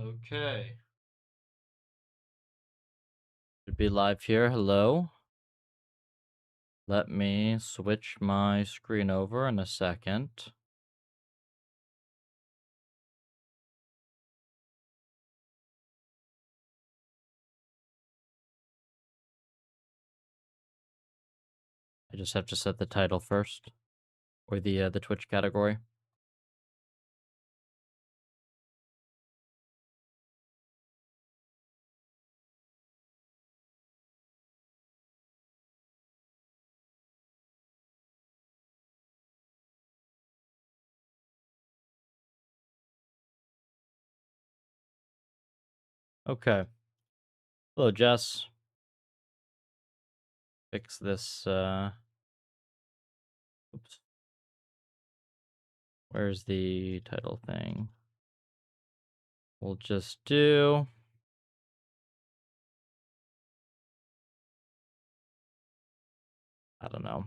Okay. Should be live here. Hello. Let me switch my screen over in a second. I just have to set the title first, or the Twitch category. Okay. Hello, Jess. Fix this. Oops. Where's the title thing? We'll just do. I don't know.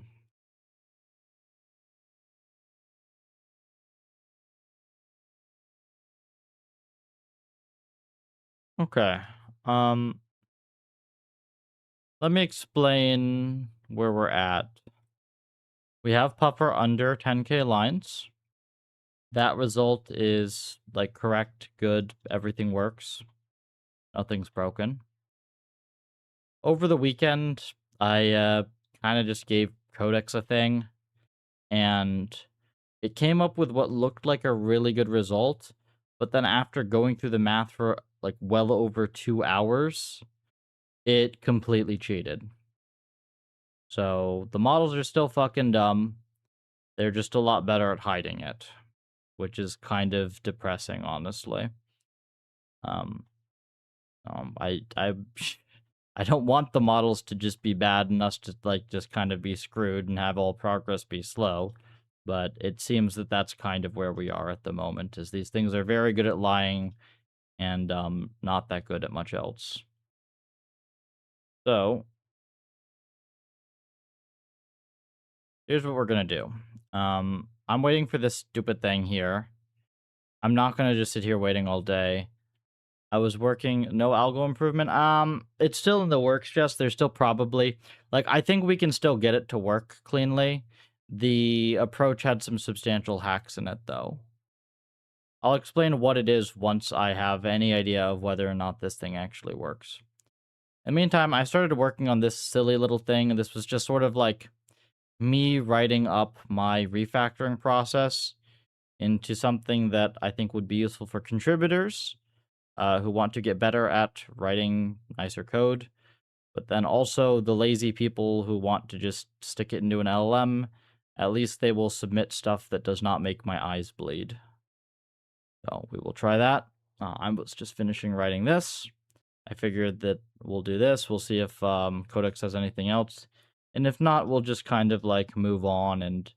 Okay. Let me explain where we're at. We have Puffer under 10k lines. That result is like correct, good, everything works. Nothing's broken. Over the weekend, I kind of just gave Codex a thing, and it came up with what looked like a really good result. But then after going through the math for like well over 2 hours, it completely cheated. So the models are still fucking dumb. They're just a lot better at hiding it, which is kind of depressing, honestly. Um, I I don't want the models to just be bad and us to like just kind of be screwed and have all progress be slow, but it seems that that's kind of where we are at the moment. Is these things are very good at lying and not that good at much else. So here's what we're gonna do. I'm waiting for this stupid thing here. I'm not gonna just sit here waiting all day. I was working no algo improvement. It's still in the works, Jess. There's still probably like I think we can still get it to work cleanly. The approach had some substantial hacks in it though. I'll explain what it is once I have any idea of whether or not this thing actually works. In the meantime, I started working on this silly little thing, and this was just sort of like me writing up my refactoring process into something that I think would be useful for contributors who want to get better at writing nicer code, but then also the lazy people who want to just stick it into an LLM. At least they will submit stuff that does not make my eyes bleed. So we will try that. I was just finishing writing this. I figured that we'll do this. We'll see if Codex has anything else. And if not, we'll just kind of like move on and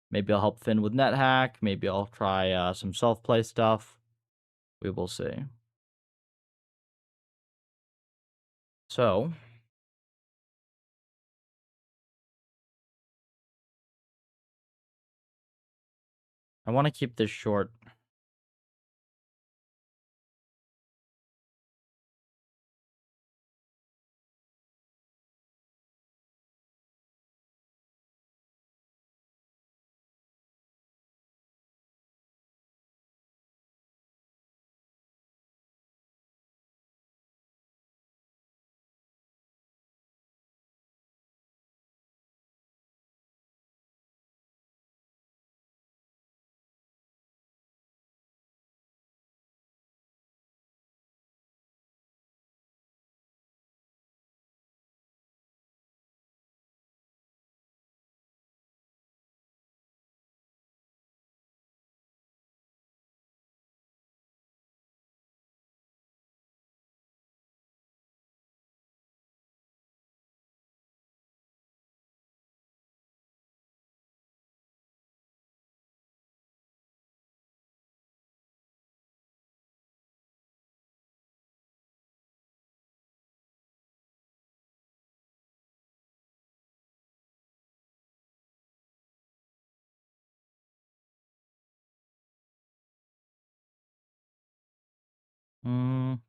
maybe I'll help Finn with NetHack. Maybe I'll try some self-play stuff. We will see. So, I want to keep this short. Mm,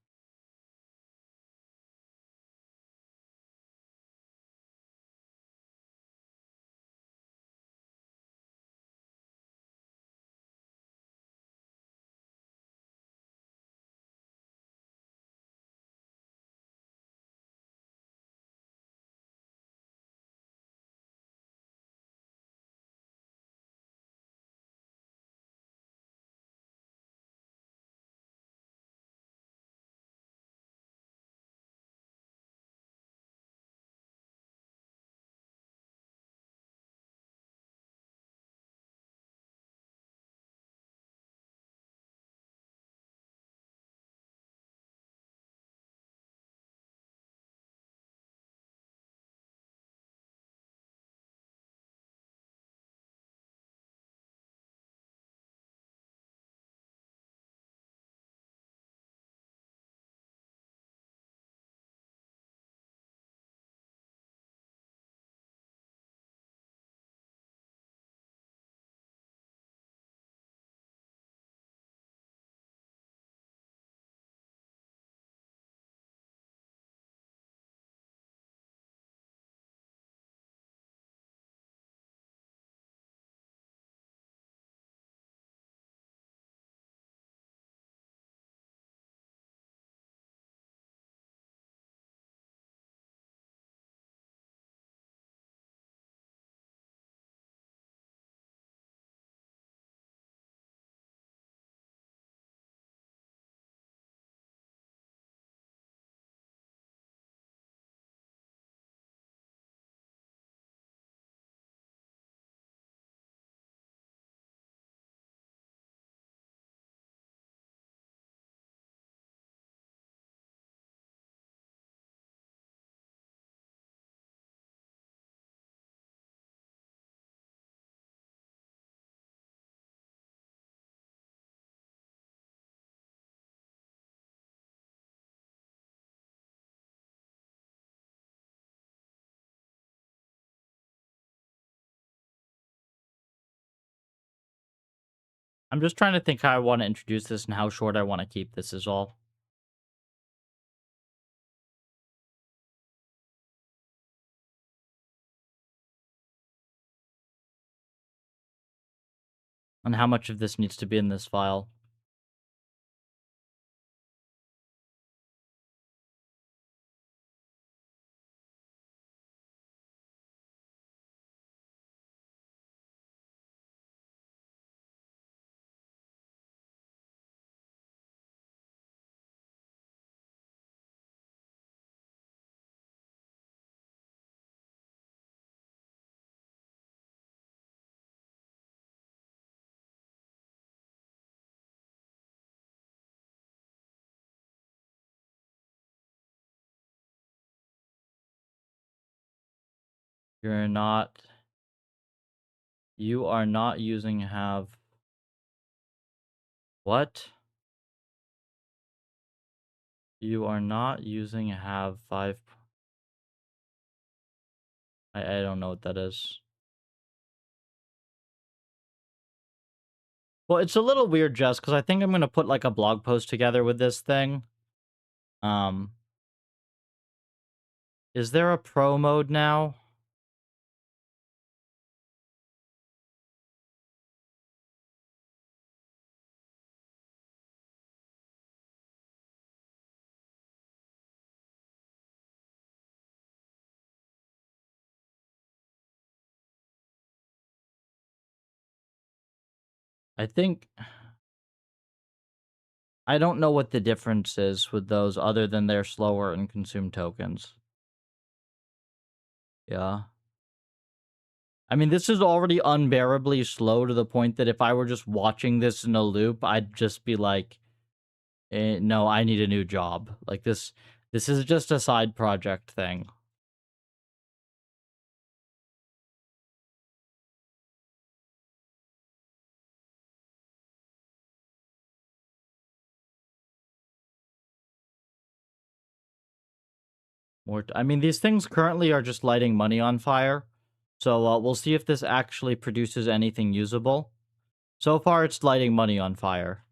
I'm just trying to think how I want to introduce this and how short I want to keep this is all. And how much of this needs to be in this file. You're not... You are not using have... What? You are not using have 5... I don't know what that is. Well, it's a little weird, Jess, because I think I'm going to put, like, a blog post together with this thing. Um, is there a pro mode now? I think... I don't know what the difference is with those other than they're slower and consume tokens. Yeah. I mean, this is already unbearably slow to the point that if I were just watching this in a loop, I'd just be like, no, I need a new job. Like, this is just a side project thing. I mean, these things currently are just lighting money on fire. So we'll see if this actually produces anything usable. So far, it's lighting money on fire.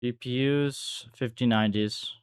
GPUs 5090s.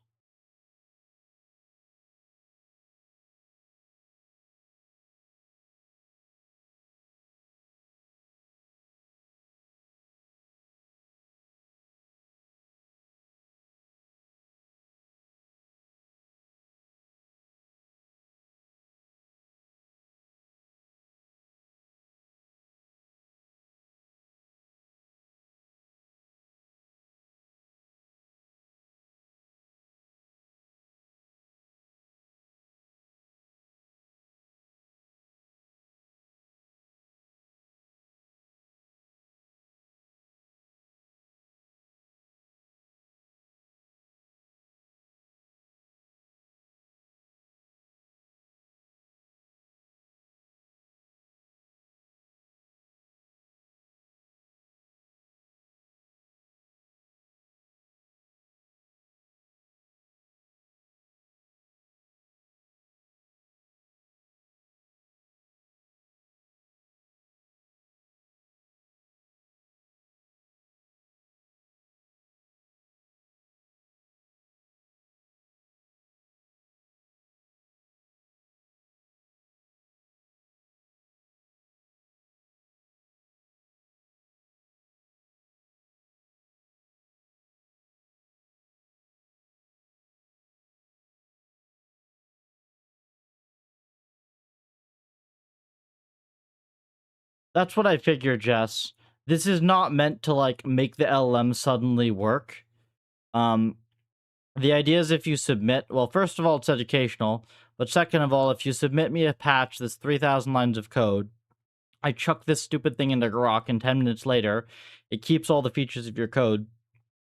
That's what I figured, Jess. This is not meant to like make the LLM suddenly work. Um, the idea is if you submit, well, first of all, it's educational, but second of all, if you submit me a patch that's 3,000 lines of code, I chuck this stupid thing into Grok, and 10 minutes later, it keeps all the features of your code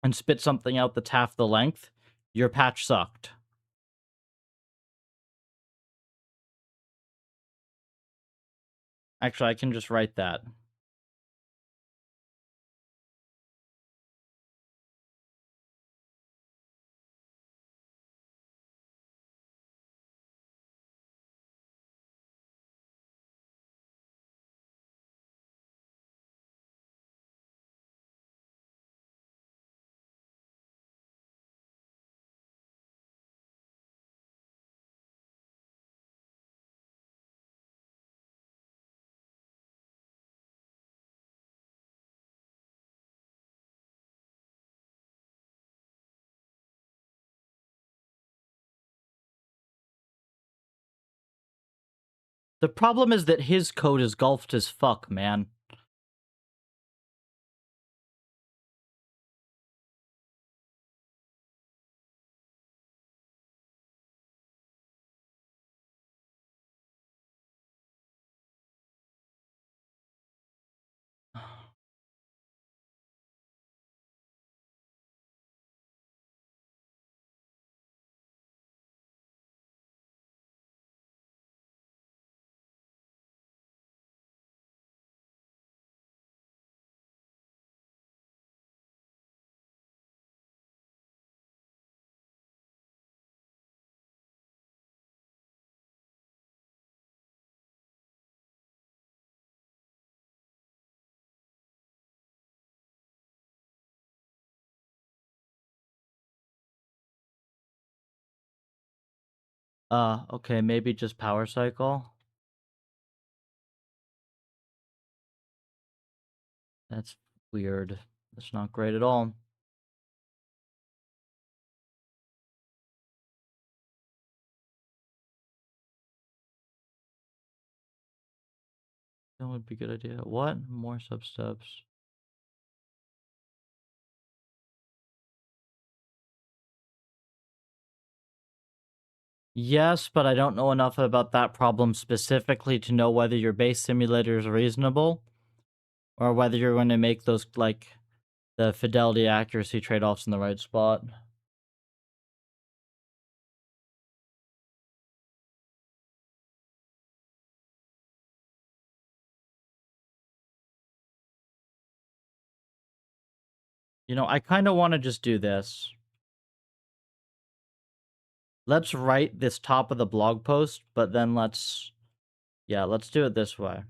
and spits something out that's half the length. Your patch sucked. Actually, I can just write that. The problem is that his code is golfed as fuck, man. Okay, maybe just power cycle. That's weird. That's not great at all. That would be a good idea. What? More substeps. Yes, but I don't know enough about that problem specifically to know whether your base simulator is reasonable or whether you're going to make those, like, the fidelity accuracy trade-offs in the right spot. You know, I kind of want to just do this. Let's write this top of the blog post, but then let's do it this way.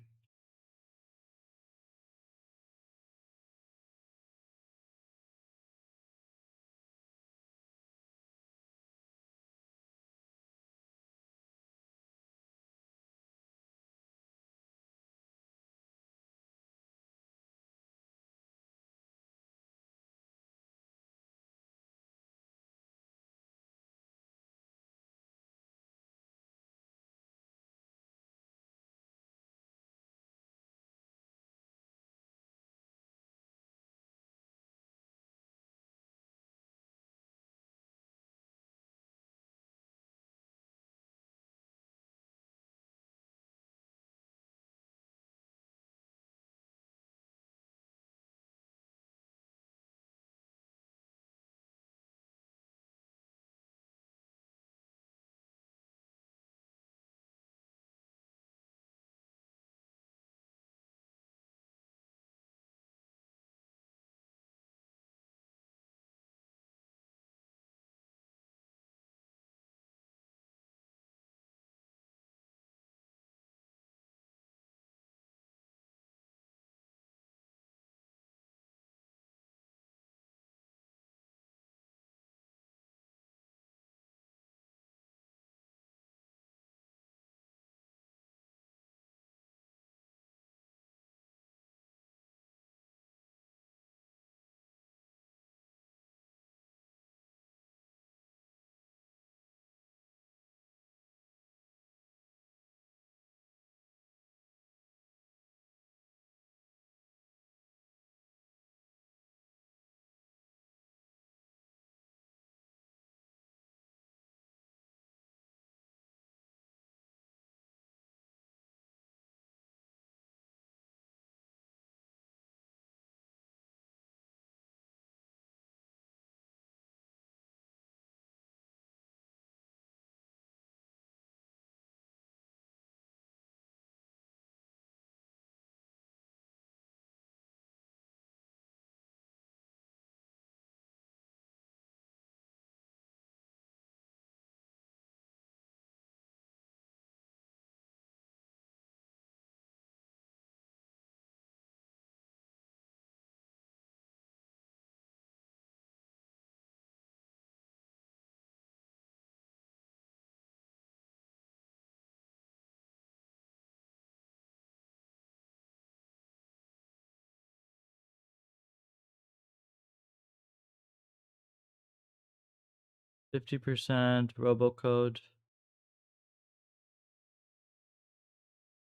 50% robocode.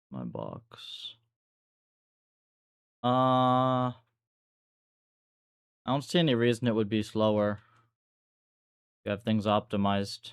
My box. I don't see any reason it would be slower. You have things optimized.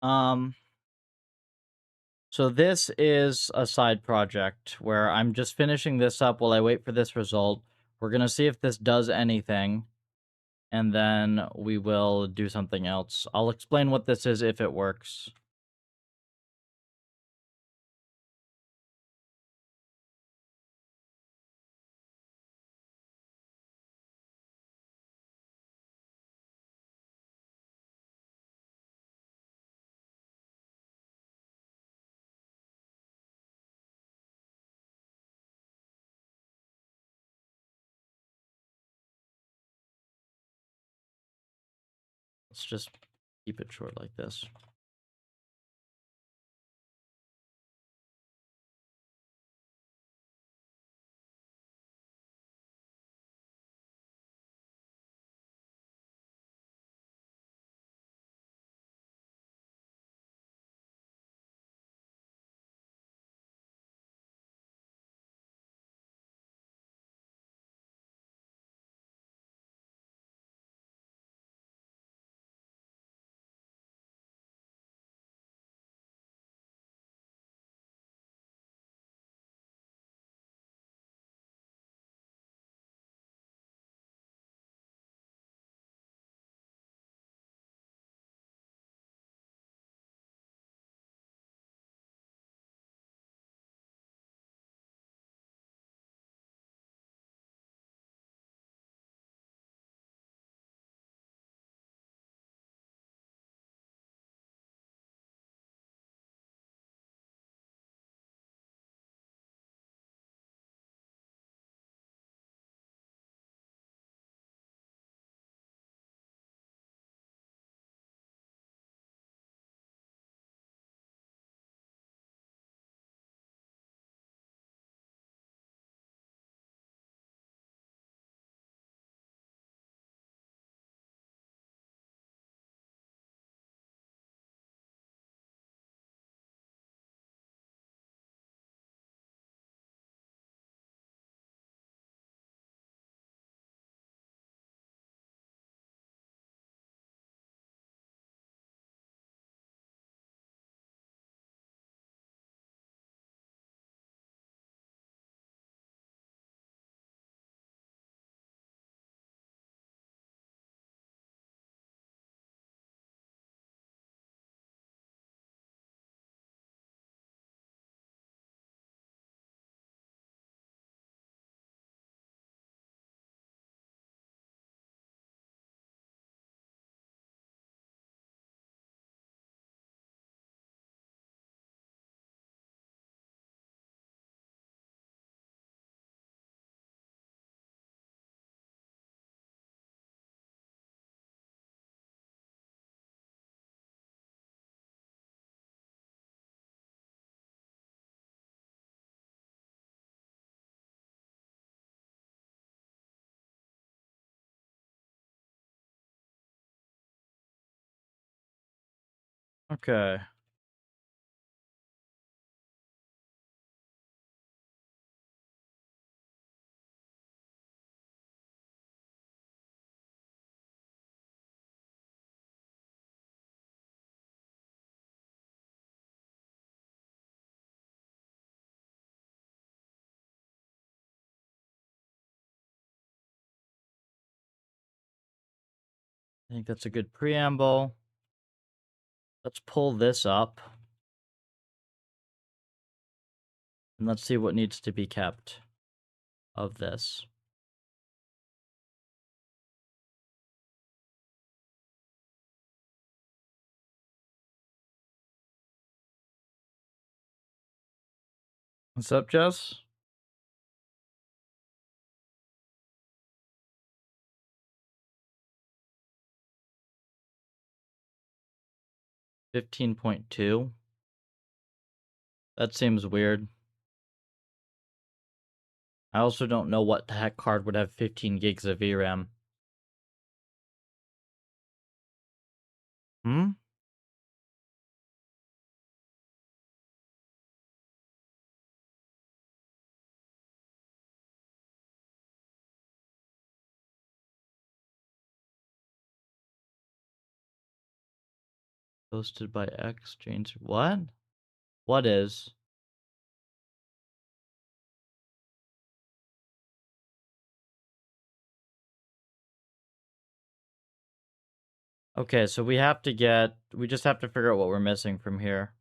Um, so this is a side project where I'm just finishing this up while I wait for this result. We're gonna see if this does anything, and then we will do something else. I'll explain what this is if it works. Let's just keep it short like this. Okay. I think that's a good preamble. Let's pull this up and let's see what needs to be kept of this. What's up, Jess? 15.2. That seems weird. I also don't know what the heck card would have 15 gigs of VRAM. Hmm? Hosted by X James. What? What is? Okay, so we just have to figure out what we're missing from here.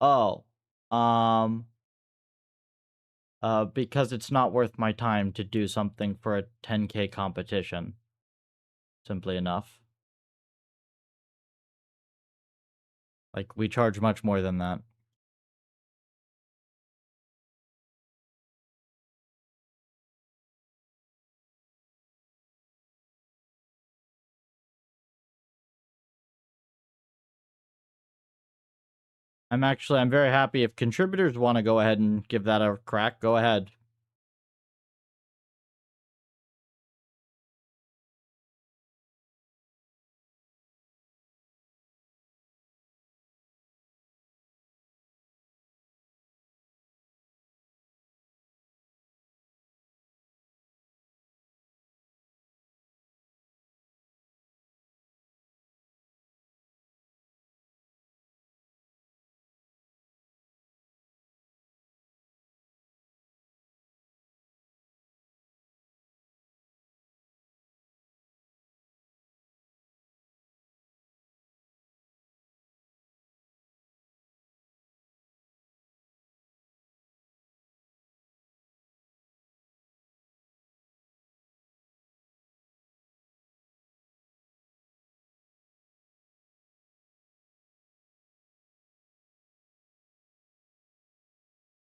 Oh, um, because it's not worth my time to do something for a 10K competition. Simply enough. Like, we charge much more than that. I'm very happy if contributors want to go ahead and give that a crack, go ahead.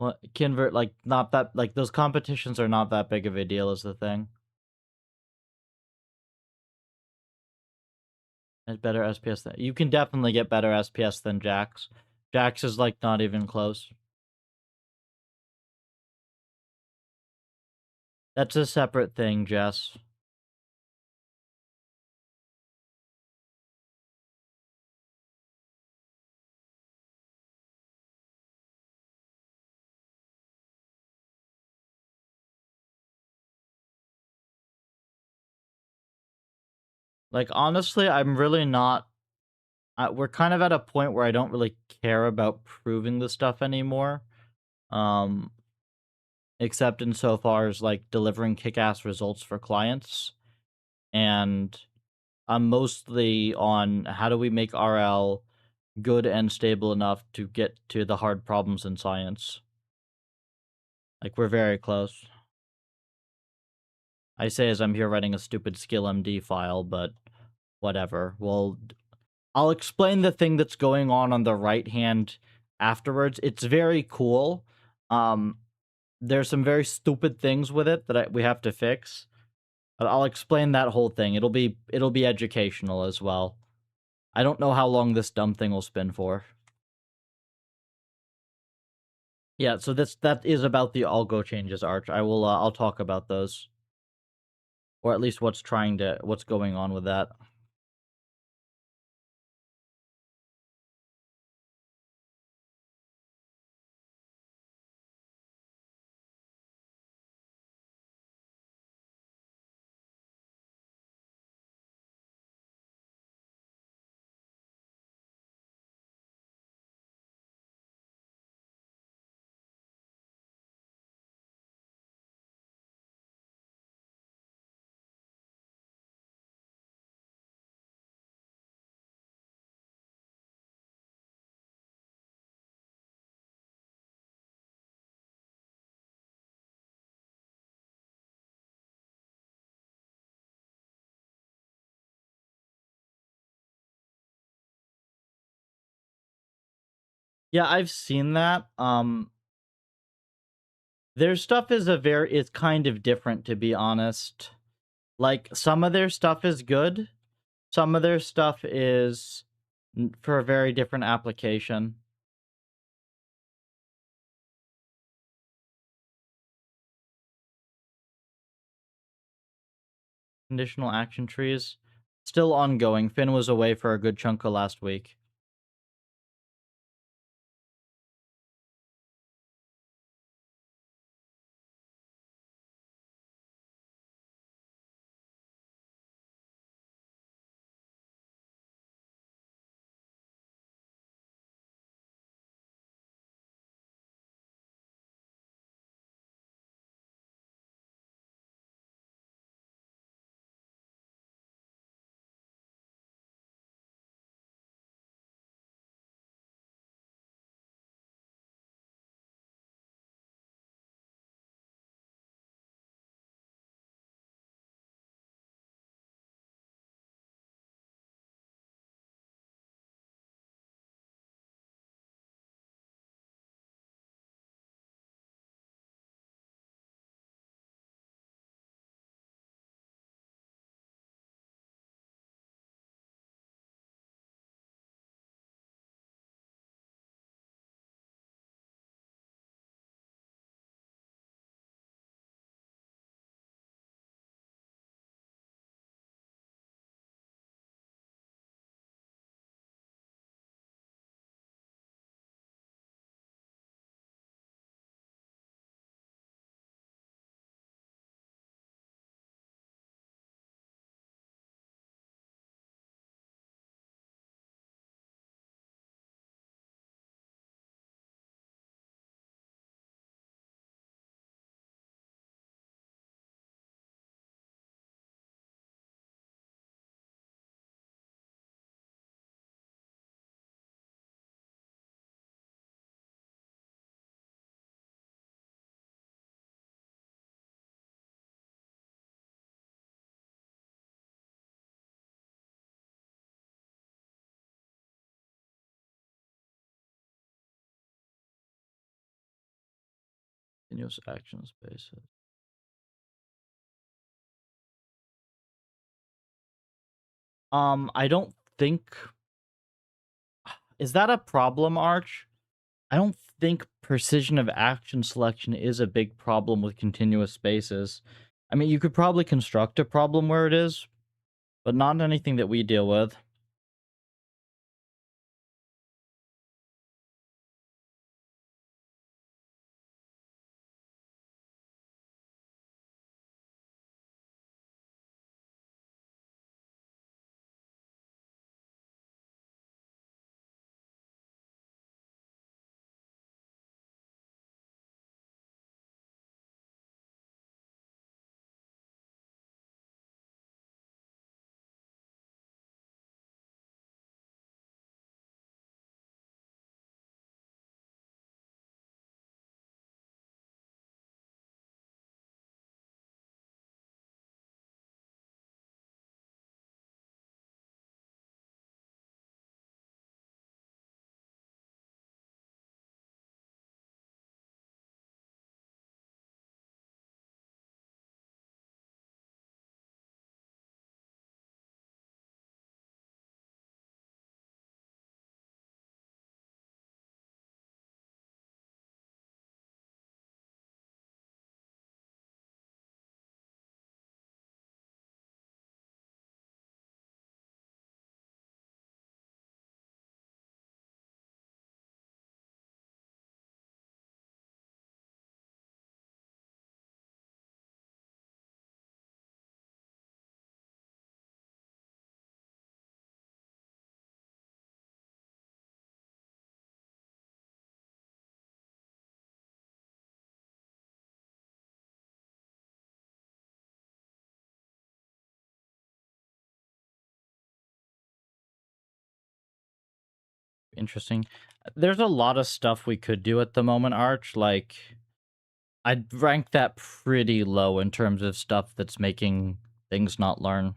What convert like not that like those competitions are not that big of a deal is the thing. It's better SPS than you can definitely get better SPS than Jax. Jax is like not even close. That's a separate thing, Jess. Like honestly, I'm really not we're kind of at a point where I don't really care about proving the stuff anymore. Um except insofar as like delivering kick-ass results for clients. And I'm mostly on how do we make RL good and stable enough to get to the hard problems in science. Like, we're very close. I say as I'm here writing a stupid skill MD file, but whatever. I'll explain the thing that's going on the right hand afterwards. It's very cool. Um, there's some very stupid things with it that we have to fix. I'll explain that whole thing. It'll be educational as well. I don't know how long this dumb thing will spin for. Yeah, so that is about the algo changes, Arch. I'll talk about those, or at least what's going on with that. Yeah, I've seen that. Their stuff is kind of different, to be honest. Like, some of their stuff is good. Some of their stuff is for a very different application. Conditional action trees. Still ongoing. Finn was away for a good chunk of last week. Continuous action spaces. I don't think... Is that a problem, Arch? I don't think precision of action selection is a big problem with continuous spaces. I mean, you could probably construct a problem where it is, but not anything that we deal with. interesting. There's a lot of stuff we could do at the moment, Arch. Like, I'd rank that pretty low in terms of stuff that's making things not learn.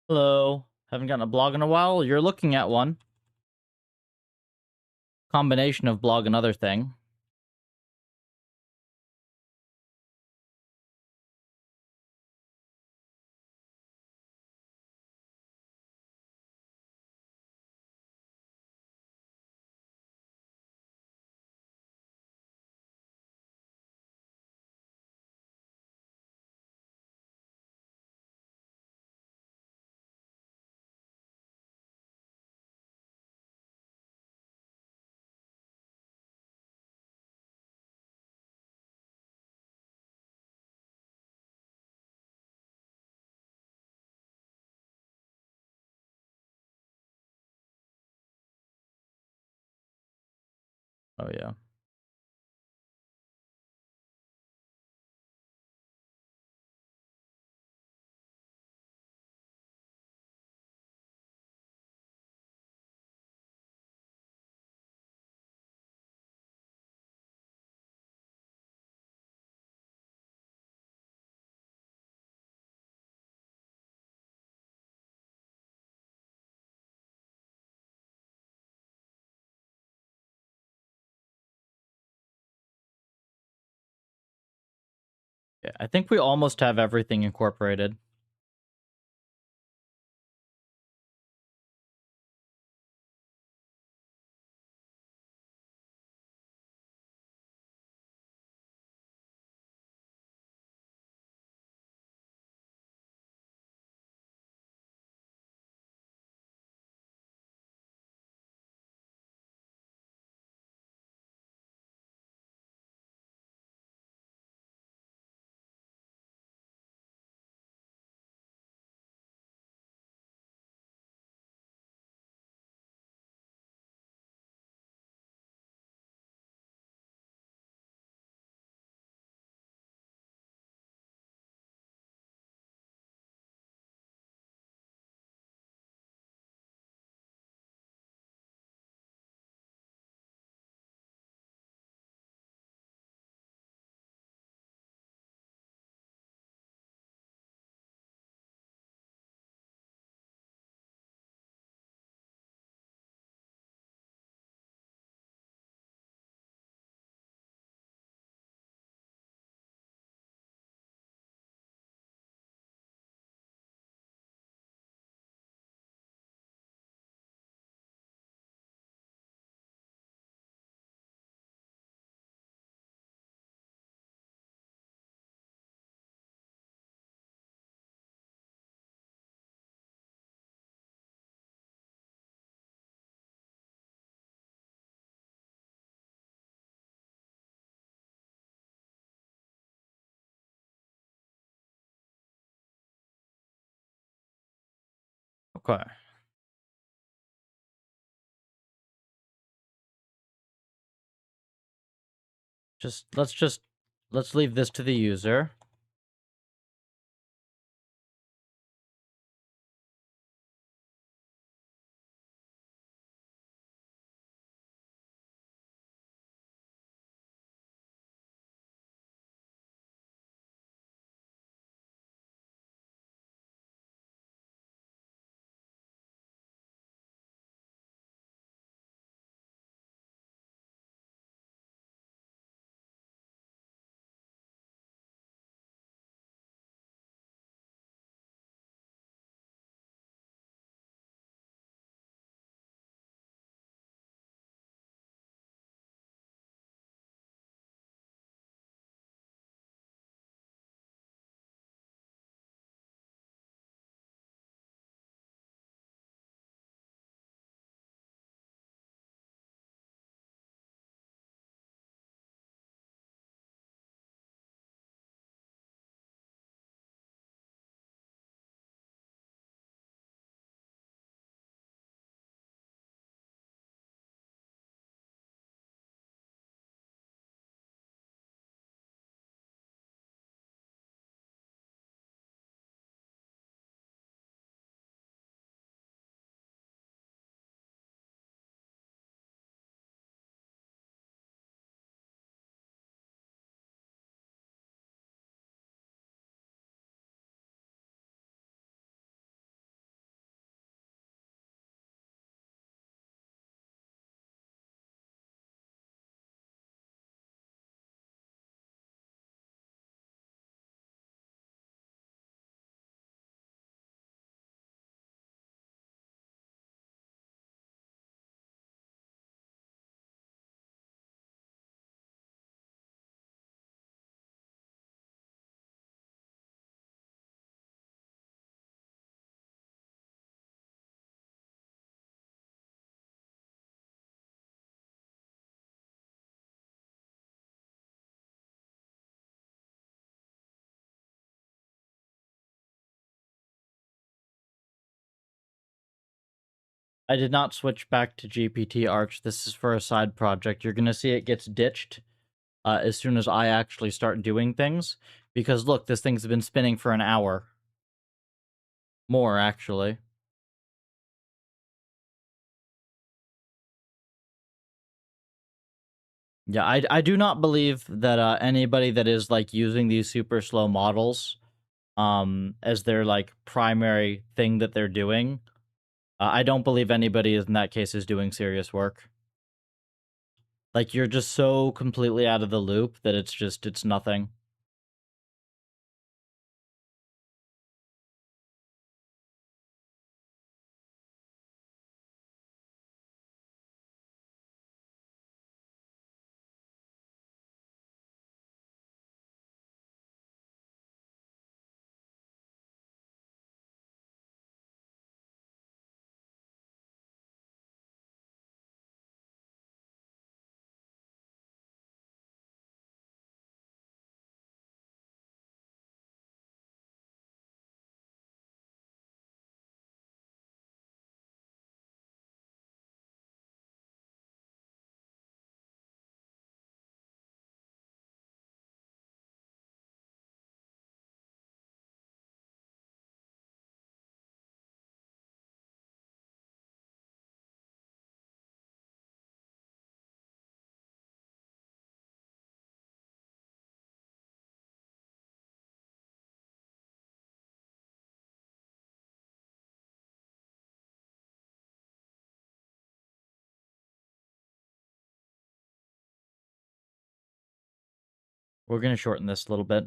Hello. Haven't gotten a blog in a while. You're looking at one. Combination of blog and other thing. Oh, yeah. Yeah, I think we almost have everything incorporated. Okay. Let's leave this to the user. I did not switch back to GPT Arch. This is for a side project. You're going to see it gets ditched as soon as I actually start doing things. Because look, this thing's been spinning for an hour. More, actually. Yeah, I do not believe that anybody that is like using these super slow models as their like primary thing that they're doing, I don't believe anybody in that case is doing serious work. Like you're just so completely out of the loop that it's nothing. We're gonna shorten this a little bit.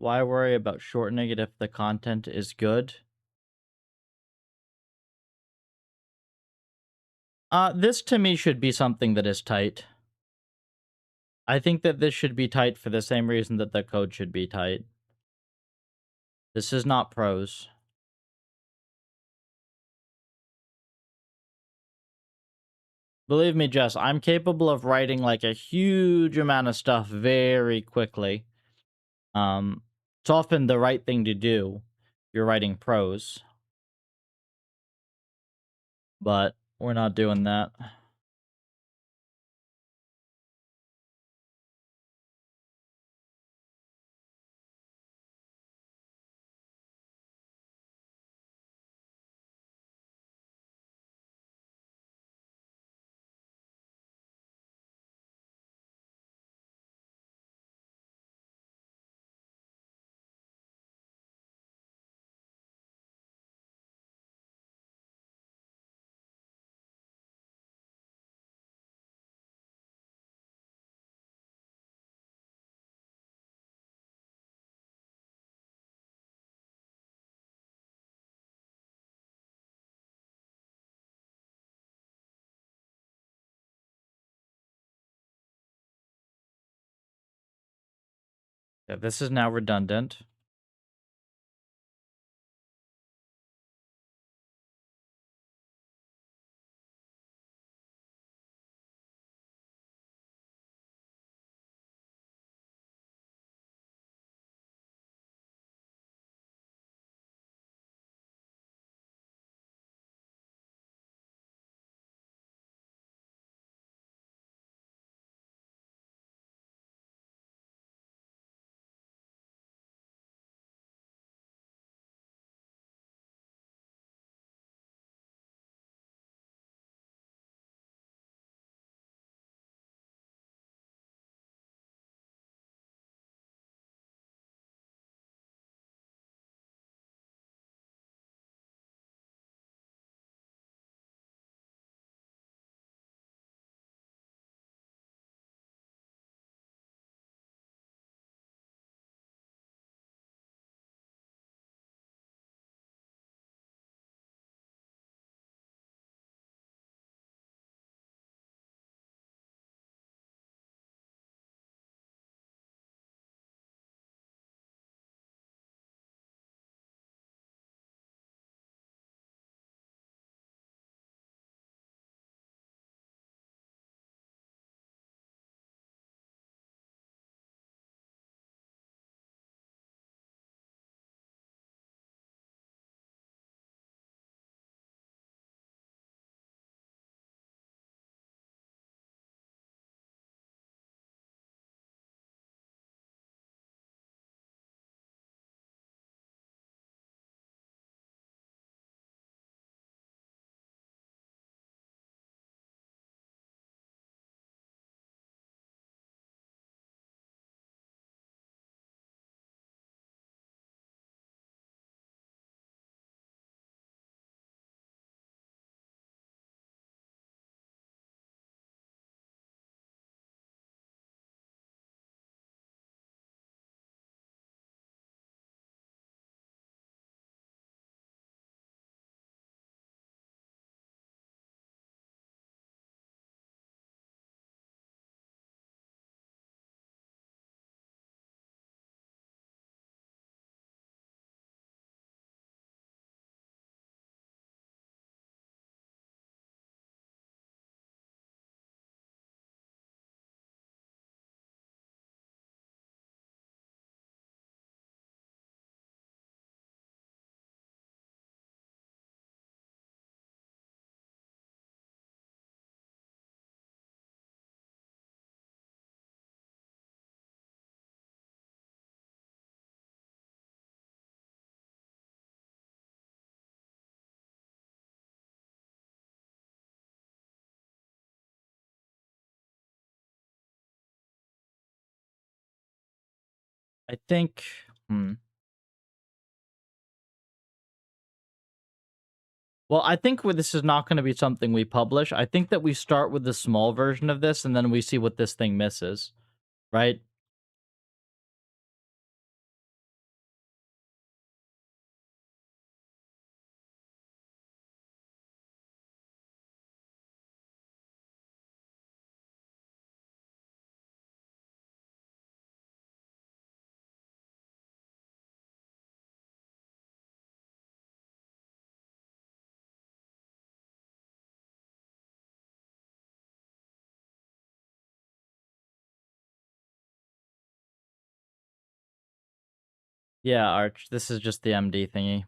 Why worry about shortening it if the content is good? This to me should be something that is tight. I think that this should be tight for the same reason that the code should be tight. This is not prose. Believe me, Jess, I'm capable of writing like a huge amount of stuff very quickly. It's often the right thing to do. You're writing prose, but we're not doing that. Yeah, this is now redundant. I think. Hmm. Well, I think this is not going to be something we publish. I think that we start with the small version of this, and then we see what this thing misses, right? Yeah, Arch, this is just the MD thingy.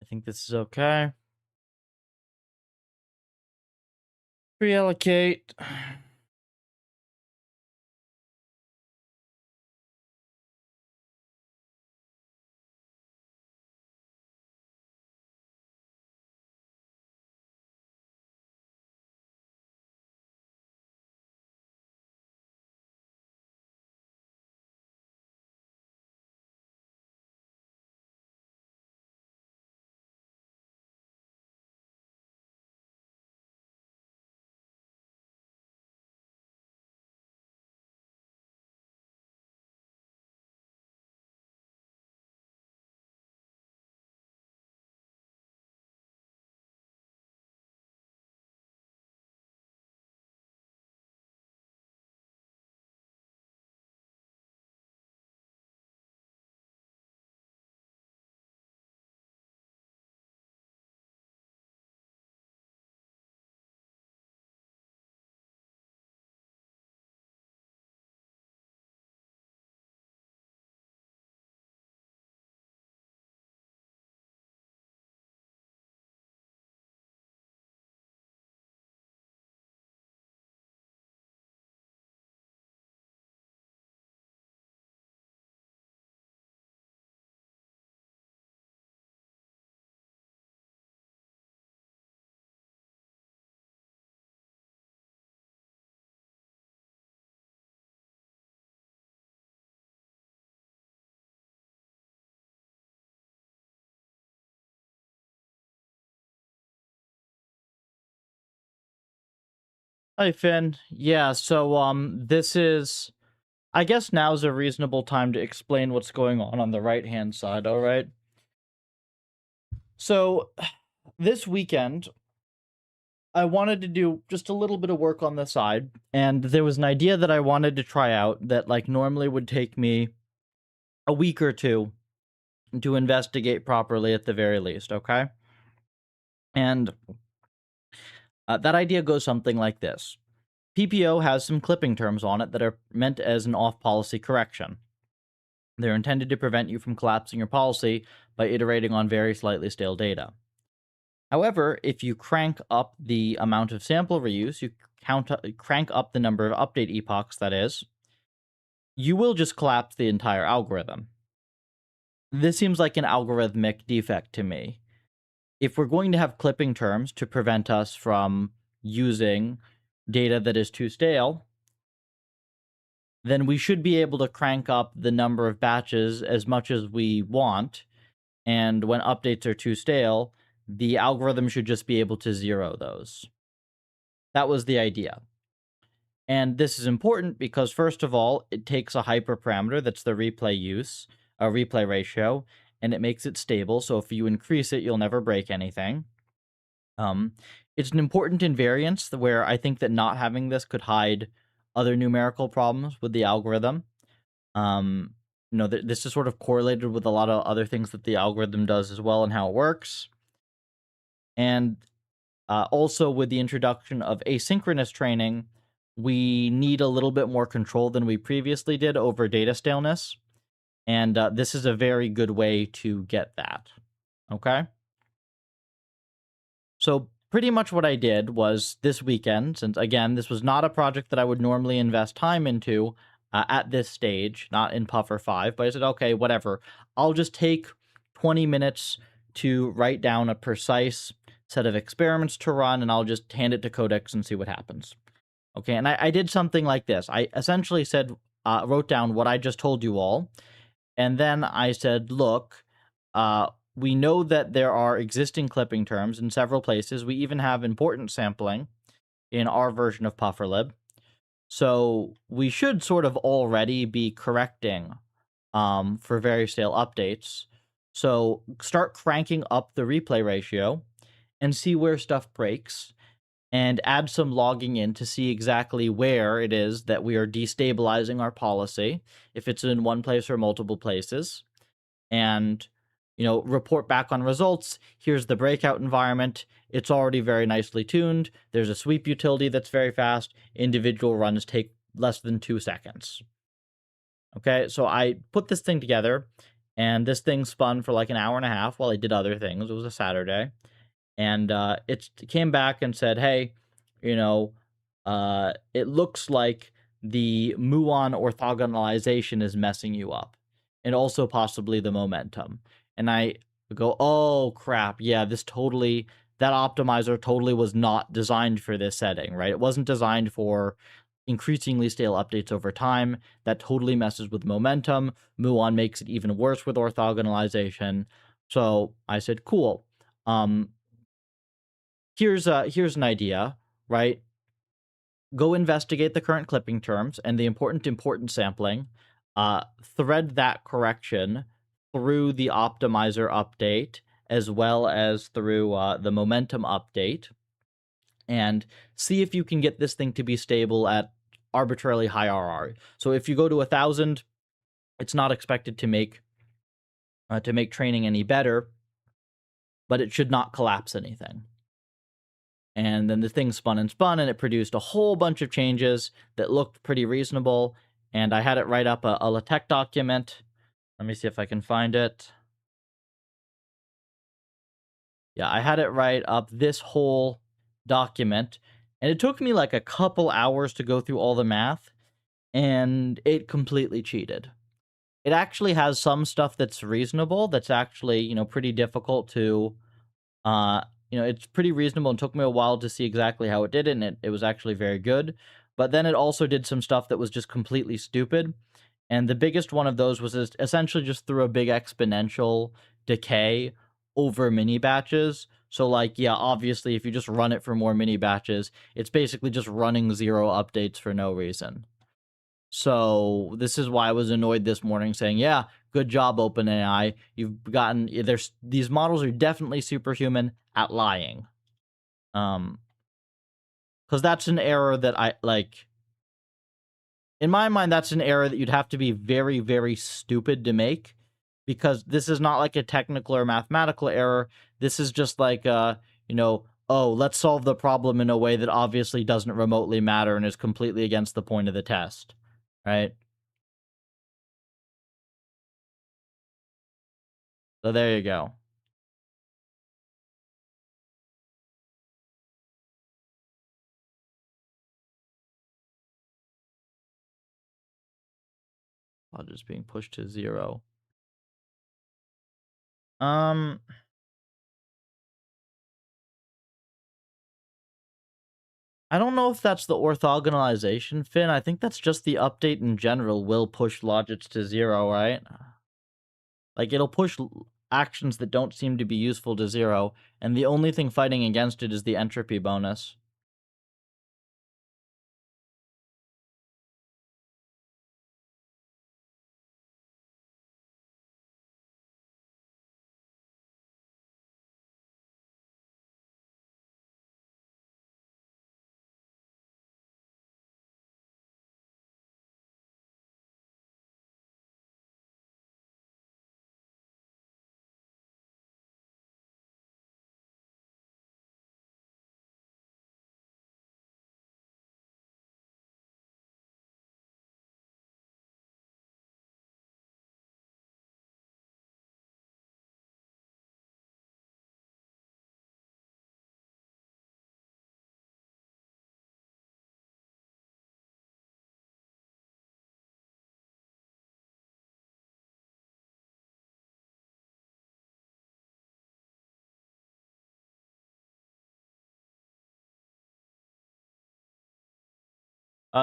I think this is okay. Reallocate. Hi, Finn. Yeah, so this is, I guess now's a reasonable time to explain what's going on the right-hand side, all right? So this weekend, I wanted to do just a little bit of work on the side, and there was an idea that I wanted to try out that like normally would take me a week or two to investigate properly at the very least, okay? And that idea goes something like this. PPO has some clipping terms on it that are meant as an off-policy correction. They're intended to prevent you from collapsing your policy by iterating on very slightly stale data. However, if you crank up the amount of sample reuse, you crank up the number of update epochs, that is, you will just collapse the entire algorithm. This seems like an algorithmic defect to me. If we're going to have clipping terms to prevent us from using data that is too stale, then we should be able to crank up the number of batches as much as we want. And when updates are too stale, the algorithm should just be able to zero those. That was the idea. And this is important because, first of all, it takes a hyperparameter that's the replay ratio, and it makes it stable. So if you increase it, you'll never break anything. Um, it's an important invariance where I think that not having this could hide other numerical problems with the algorithm. This is sort of correlated with a lot of other things that the algorithm does as well and how it works. And also with the introduction of asynchronous training, we need a little bit more control than we previously did over data staleness. And this is a very good way to get that. Okay? So pretty much what I did was this weekend, since again, this was not a project that I would normally invest time into at this stage, not in Puffer 5, but I said, okay, whatever. I'll just take 20 minutes to write down a precise set of experiments to run, and I'll just hand it to Codex and see what happens. Okay, and I did something like this. I essentially wrote down what I just told you all, and then I said, look, we know that there are existing clipping terms in several places. We even have important sampling in our version of Pufferlib. So we should sort of already be correcting for very stale updates. So start cranking up the replay ratio and see where stuff breaks, and add some logging in to see exactly where it is that we are destabilizing our policy, if it's in one place or multiple places, and report back on results. Here's the breakout environment. It's already very nicely tuned. There's a sweep utility that's very fast. Individual runs take less than 2 seconds. Okay, so I put this thing together, and this thing spun for like an hour and a half while I did other things. It was a Saturday. And it came back and said, hey, it looks like the muon orthogonalization is messing you up, and also possibly the momentum. And I go, oh crap, yeah, that optimizer totally was not designed for this setting, right? It wasn't designed for increasingly stale updates over time. That totally messes with momentum. Muon makes it even worse with orthogonalization. So I said, cool. Here's an idea, right? Go investigate the current clipping terms and the important sampling. Thread that correction through the optimizer update as well as through the momentum update, and see if you can get this thing to be stable at arbitrarily high RR. So if you go to 1,000, it's not expected to make training any better, but it should not collapse anything. And then the thing spun and spun, and it produced a whole bunch of changes that looked pretty reasonable. And I had it write up a LaTeX document. Let me see if I can find it. Yeah, I had it write up this whole document, and it took me like a couple hours to go through all the math, and it completely cheated. It actually has some stuff that's reasonable, that's actually, pretty difficult to it's pretty reasonable, and took me a while to see exactly how it did it, and it was actually very good. But then it also did some stuff that was just completely stupid. And the biggest one of those was essentially just through a big exponential decay over mini batches. So, like, yeah, obviously, if you just run it for more mini batches, it's basically just running 0 updates for no reason. So this is why I was annoyed this morning saying, yeah, good job, OpenAI. You've gotten there's these models are definitely superhuman at lying. Because that's an error that I like. In my mind, that's an error that you'd have to be very, very stupid to make, because this is not like a technical or mathematical error. This is just like, oh, let's solve the problem in a way that obviously doesn't remotely matter and is completely against the point of the test, right? So there you go. While just being pushed to 0. Um, I don't know if that's the orthogonalization, Finn. I think that's just the update in general will push logits to 0, right? Like, it'll push actions that don't seem to be useful to 0, and the only thing fighting against it is the entropy bonus.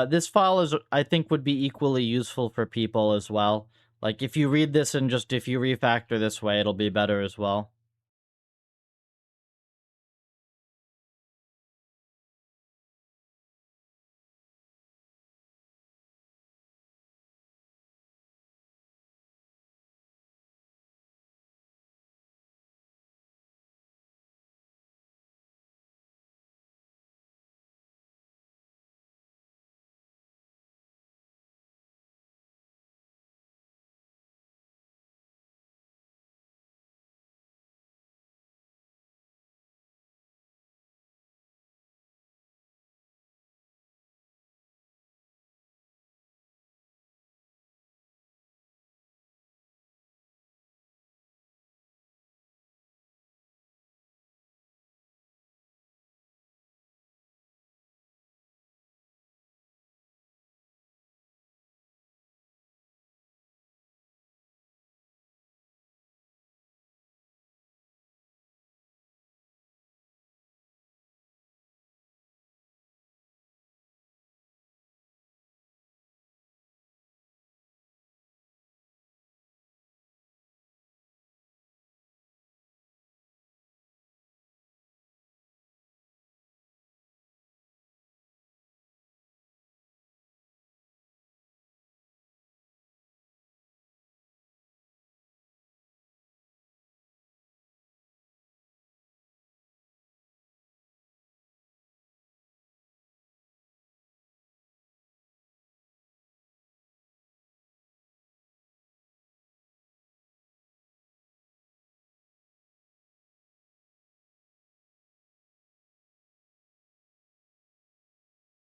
This file is, I think, would be equally useful for people as well. Like, if you read this and just if you refactor this way, it'll be better as well.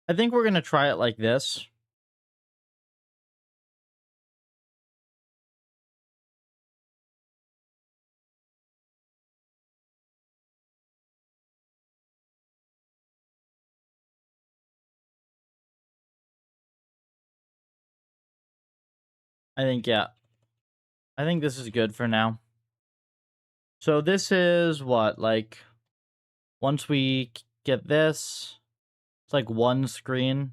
I think we're gonna try it like this. I think, yeah. I think this is good for now. So this is what, like, once we get this, it's like one screen.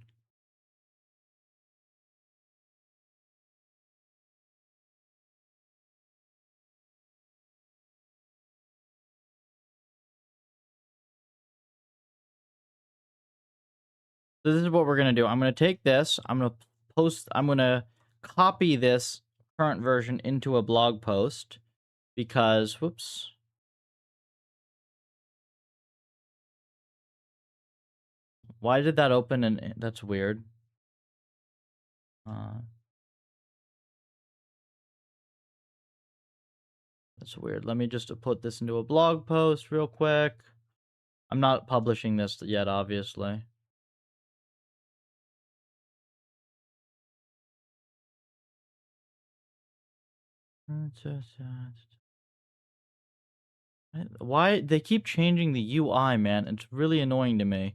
So this is what we're gonna do. I'm gonna take this. I'm gonna copy this current version into a blog post because, whoops, why did that open? And that's weird. Uh, that's weird. Let me just put this into a blog post real quick. I'm not publishing this yet, obviously. Why they keep changing the UI, man? It's really annoying to me.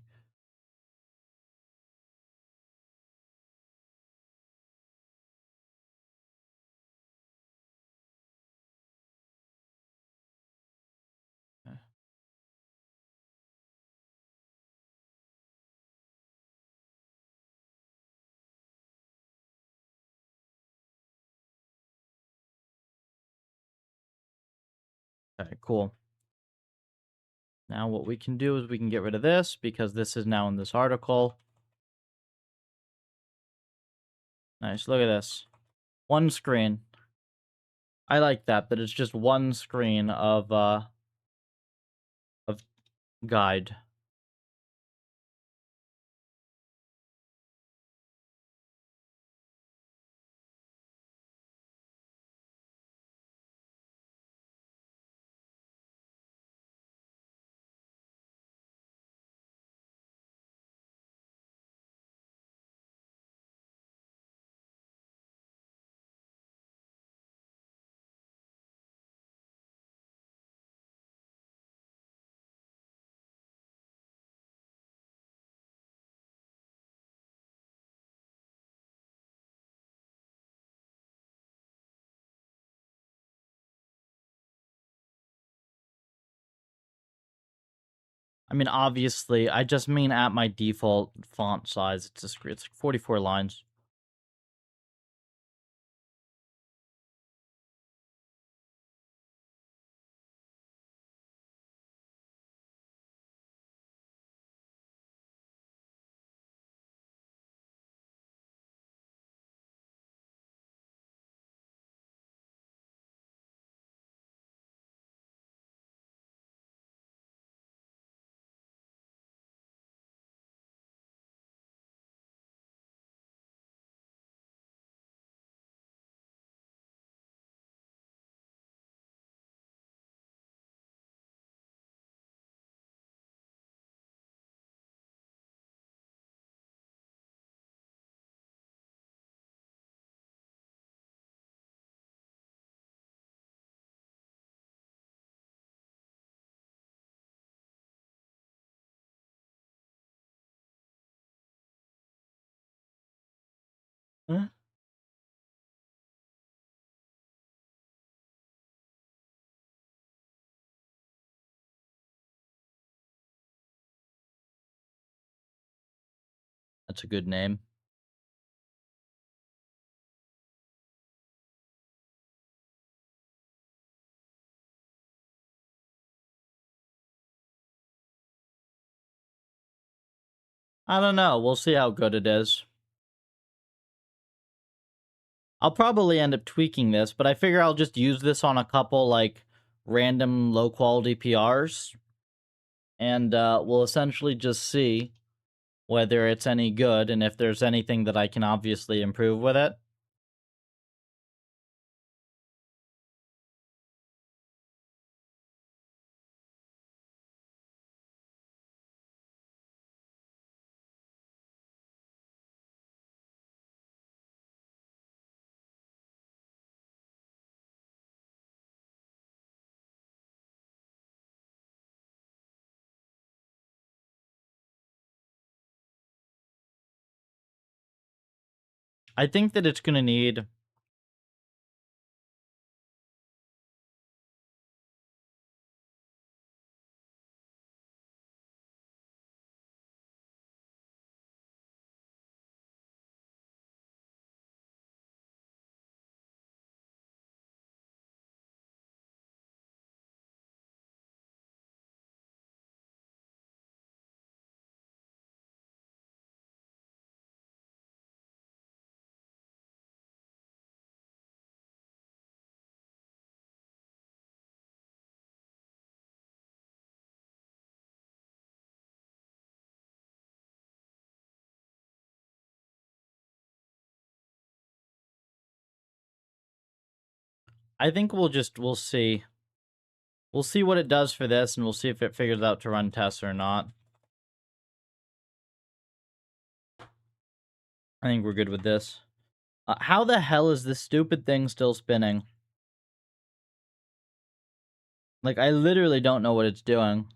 Okay, cool. Now what we can do is we can get rid of this because this is now in this article. Nice, look at this. One screen. I like that it's just one screen of guide. I mean, obviously, I just mean at my default font size. It's 44 lines. Huh? That's a good name. I don't know. We'll see how good it is. I'll probably end up tweaking this, but I figure I'll just use this on a couple, like, random low-quality PRs. And we'll essentially just see whether it's any good and if there's anything that I can obviously improve with it. I think that it's going to need... I think we'll see. We'll see what it does for this, and we'll see if it figures out to run tests or not. I think we're good with this. How the hell is this stupid thing still spinning? Like, I literally don't know what it's doing.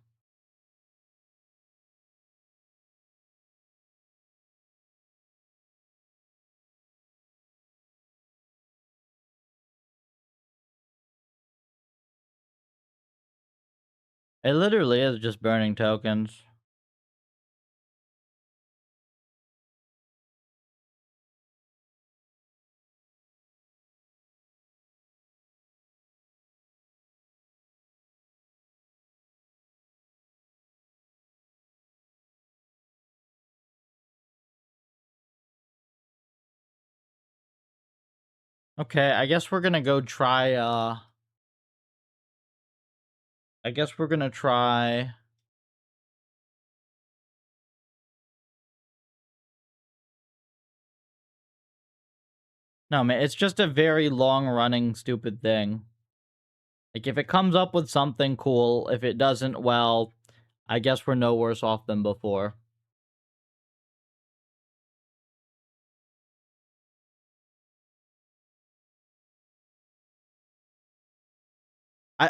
It literally is just burning tokens. Okay, I guess we're gonna go try, I guess we're gonna try... No, man, it's just a very long-running stupid thing. Like, if it comes up with something cool, if it doesn't, well, I guess we're no worse off than before.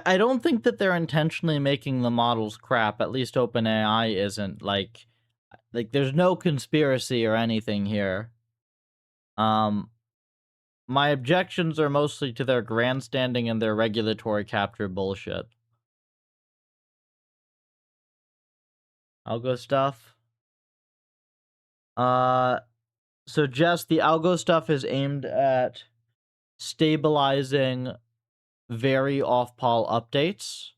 I don't think that they're intentionally making the models crap. At least OpenAI isn't. Like there's no conspiracy or anything here. My objections are mostly to their grandstanding and their regulatory capture bullshit. Algo stuff. So Jess, the algo stuff is aimed at stabilizing very off-pol updates,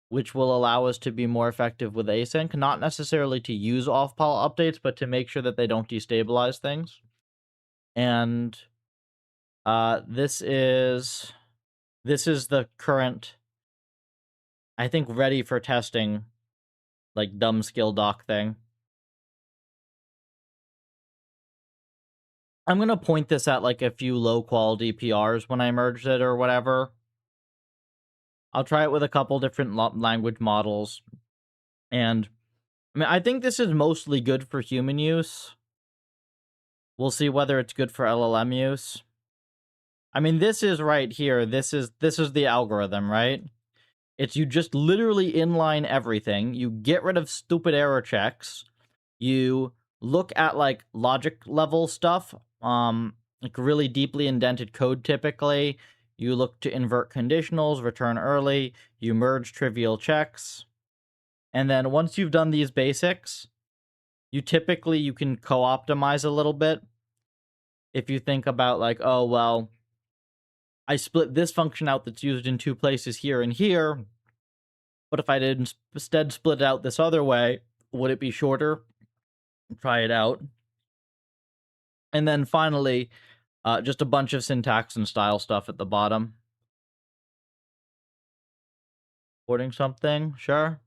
which will allow us to be more effective with async, not necessarily to use off-pol updates, but to make sure that they don't destabilize things. And this is the current, I think, ready for testing, like, dumb skill doc thing. I'm gonna point this at, like, a few low-quality PRs when I merge it or whatever. I'll try it with a couple different language models. And, I mean, I think this is mostly good for human use. We'll see whether it's good for LLM use. I mean, this is right here. This is the algorithm, right? It's you just literally inline everything. You get rid of stupid error checks. You look at, like, logic level stuff, like really deeply indented code typically. You look to invert conditionals, return early, you merge trivial checks. And then once you've done these basics, you can co-optimize a little bit. If you think about, like, oh, well, I split this function out that's used in two places here and here, but if I did instead split it out this other way, would it be shorter? Try it out. And then finally, just a bunch of syntax and style stuff at the bottom. Porting something, sure.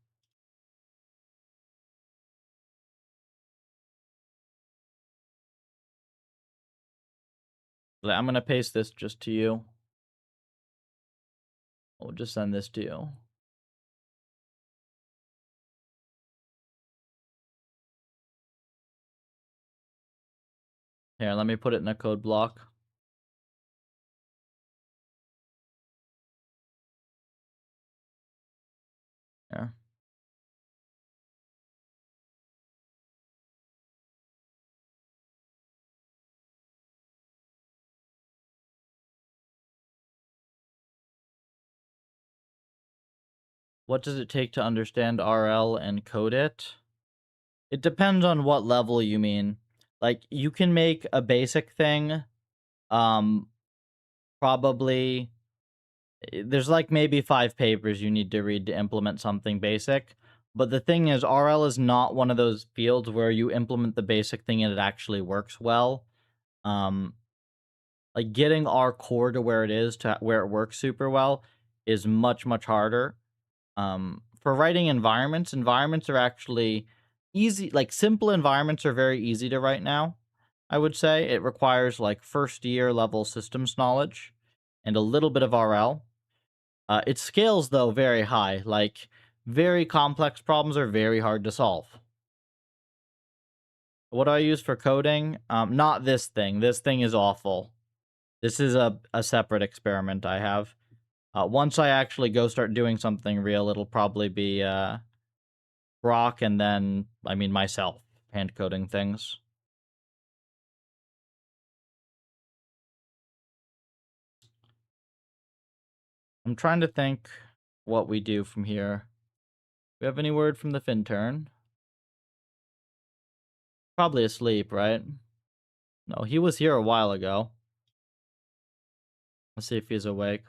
I'm gonna paste this just to you. We'll just send this to you. Here, let me put it in a code block. Here. What does it take to understand RL and code it? It depends on what level you mean. Like, you can make a basic thing, probably... There's, like, maybe 5 papers you need to read to implement something basic. But the thing is, RL is not one of those fields where you implement the basic thing and it actually works well. Like, getting our core to where it is, to where it works super well, is much, much harder. For writing environments are actually easy. Like, simple environments are very easy to write now, I would say. It requires, like, first-year level systems knowledge. and a little bit of RL. It scales, though, very high. Like, very complex problems are very hard to solve. What do I use for coding? Not this thing. This thing is awful. This is a separate experiment I have. Once I actually go start doing something real, it'll probably be Brock and then, I mean, myself, hand coding things. I'm trying to think what we do from here. Do we have any word from the Fintern? Probably asleep, right? No, he was here a while ago. Let's see if he's awake.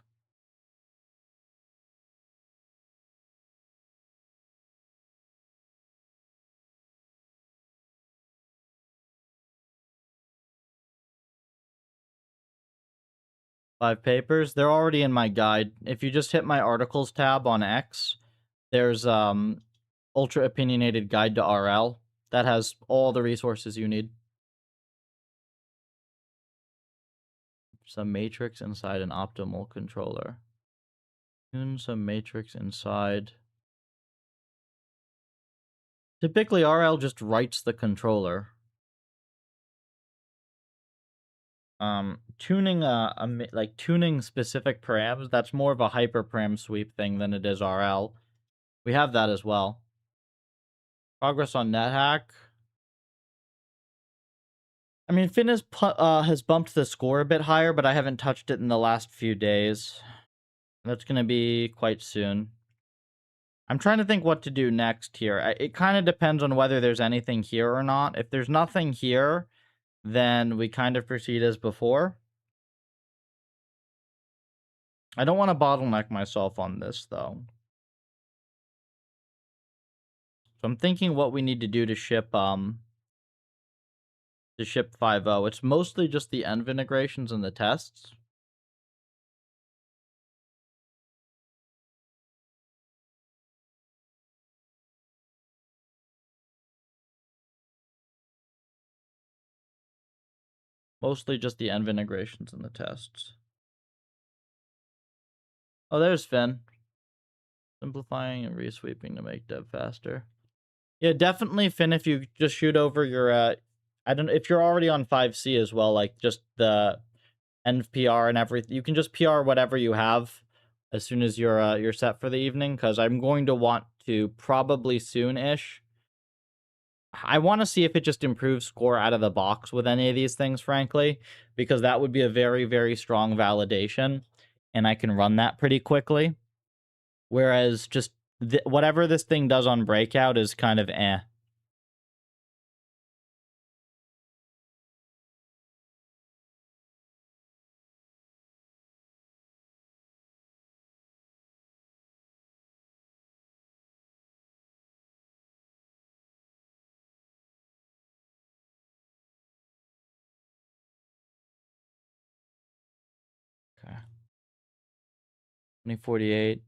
Five papers. They're already in my guide. If you just hit my articles tab on X, there's ultra opinionated guide to RL that has all the resources you need. Some matrix inside an optimal controller. Tune some matrix inside. Typically, RL just writes the controller. Tuning like tuning specific params, that's more of a hyperparam sweep thing than it is RL. We have that as well. Progress on NetHack. I mean, Finn has bumped the score a bit higher, but I haven't touched it in the last few days. That's going to be quite soon. I'm trying to think what to do next here. It kind of depends on whether there's anything here or not. If there's nothing here, then we kind of proceed as before. I don't want to bottleneck myself on this, though. So I'm thinking what we need to do to ship 5.0. It's mostly just the env integrations and the tests. Mostly just the env integrations and the tests. Oh, there's Finn. Simplifying and resweeping to make dev faster. Yeah, definitely, Finn, if you just shoot over your, I don't know, if you're already on 5C as well, like, just the env PR and everything, you can just PR whatever you have as soon as you're set for the evening, because I'm going to want to probably soon-ish. I want to see if it just improves score out of the box with any of these things, frankly, because that would be a very, very strong validation, and I can run that pretty quickly. Whereas just whatever this thing does on Breakout is kind of eh. Okay. 2048.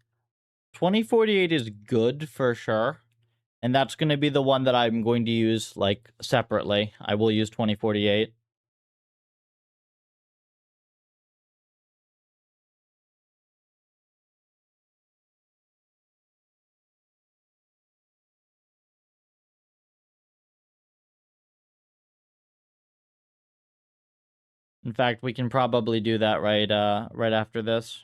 2048 is good for sure. And that's going to be the one that I'm going to use, like, separately. I will use 2048. In fact, we can probably do that right after this.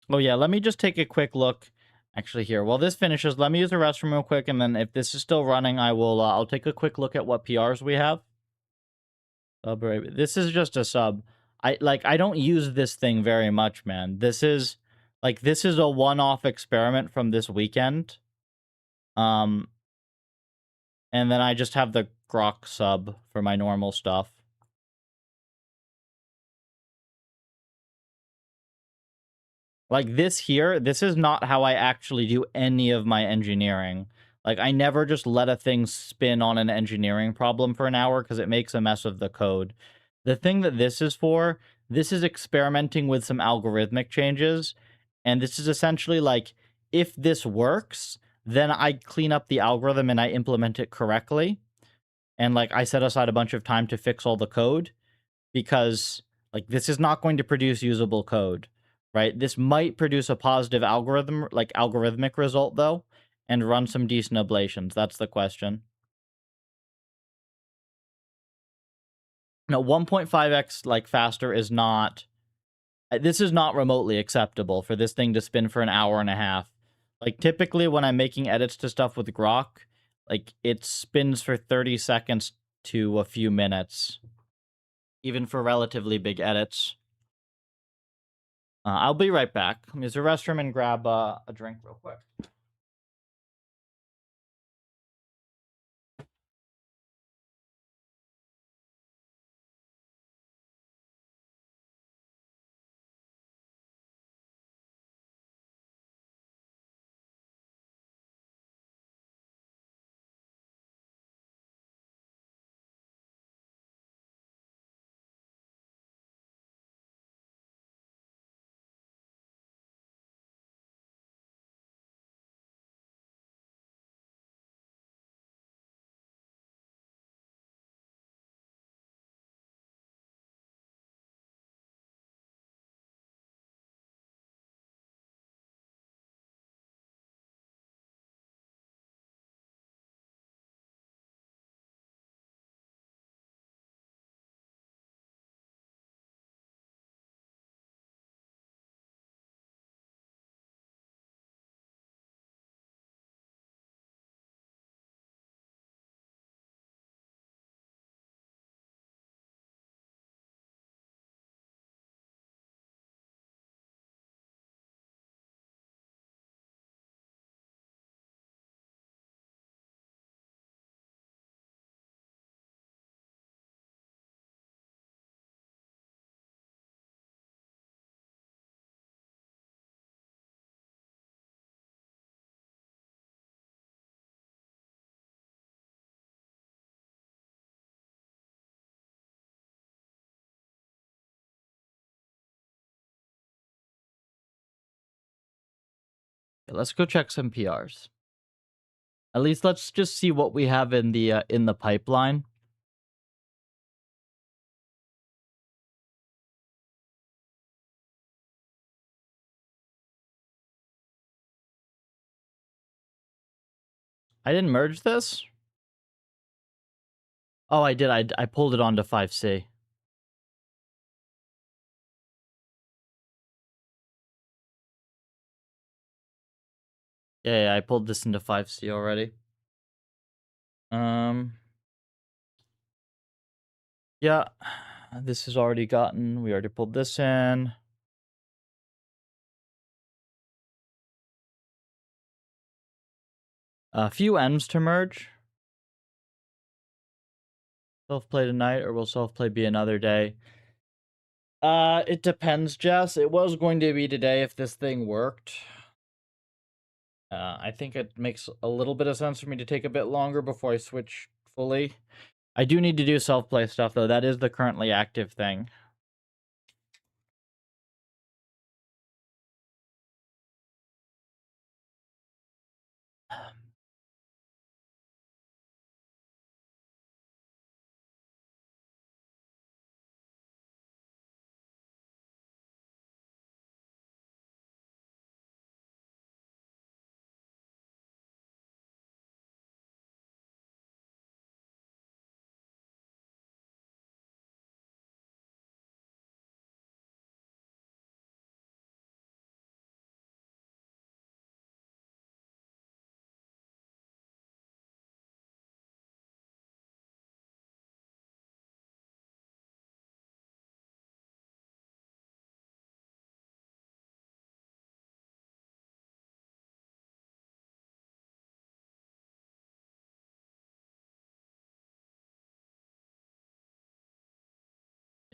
Oh yeah, let me just take a quick look. Actually, here, while this finishes, let me use the restroom real quick, and then if this is still running, I'll take a quick look at what PRs we have. This is just a sub. I don't use this thing very much, man. This is a one-off experiment from this weekend. And then I just have the Grok sub for my normal stuff. Like this here, this is not how I actually do any of my engineering. Like, I never just let a thing spin on an engineering problem for an hour because it makes a mess of the code. The thing that this is for, this is experimenting with some algorithmic changes. And this is essentially like, if this works, then I clean up the algorithm and I implement it correctly. and like I set aside a bunch of time to fix all the code because like this is not going to produce usable code, right? This might produce a positive algorithmic result though, and run some decent ablations. That's the question. No, 1.5x like faster is not. This is not remotely acceptable for this thing to spin for an hour and a half. Like typically when I'm making edits to stuff with Grok, like it spins for 30 seconds to a few minutes, even for relatively big edits. I'll be right back. Let me use the restroom and grab a drink real quick. Let's go check some PRs. At least let's just see what we have in the pipeline. I didn't merge this? Oh, I did. I pulled it onto 5C. Yeah, I pulled this into 5C already. Yeah, this is already gotten. We already pulled this in. A few M's to merge. Self-play tonight, or will self-play be another day? It depends, Jess. It was going to be today if this thing worked. I think it makes a little bit of sense for me to take a bit longer before I switch fully. I do need to do self-play stuff, though. That is the currently active thing.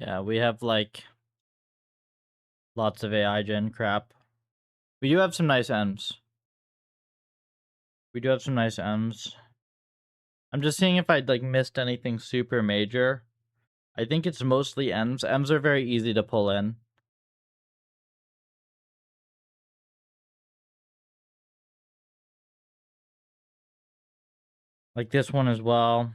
Yeah, we have, like, lots of AI gen crap. We do have some nice M's. We do have some nice M's. I'm just seeing if I'd, like, missed anything super major. I think it's mostly M's. M's are very easy to pull in. Like this one as well.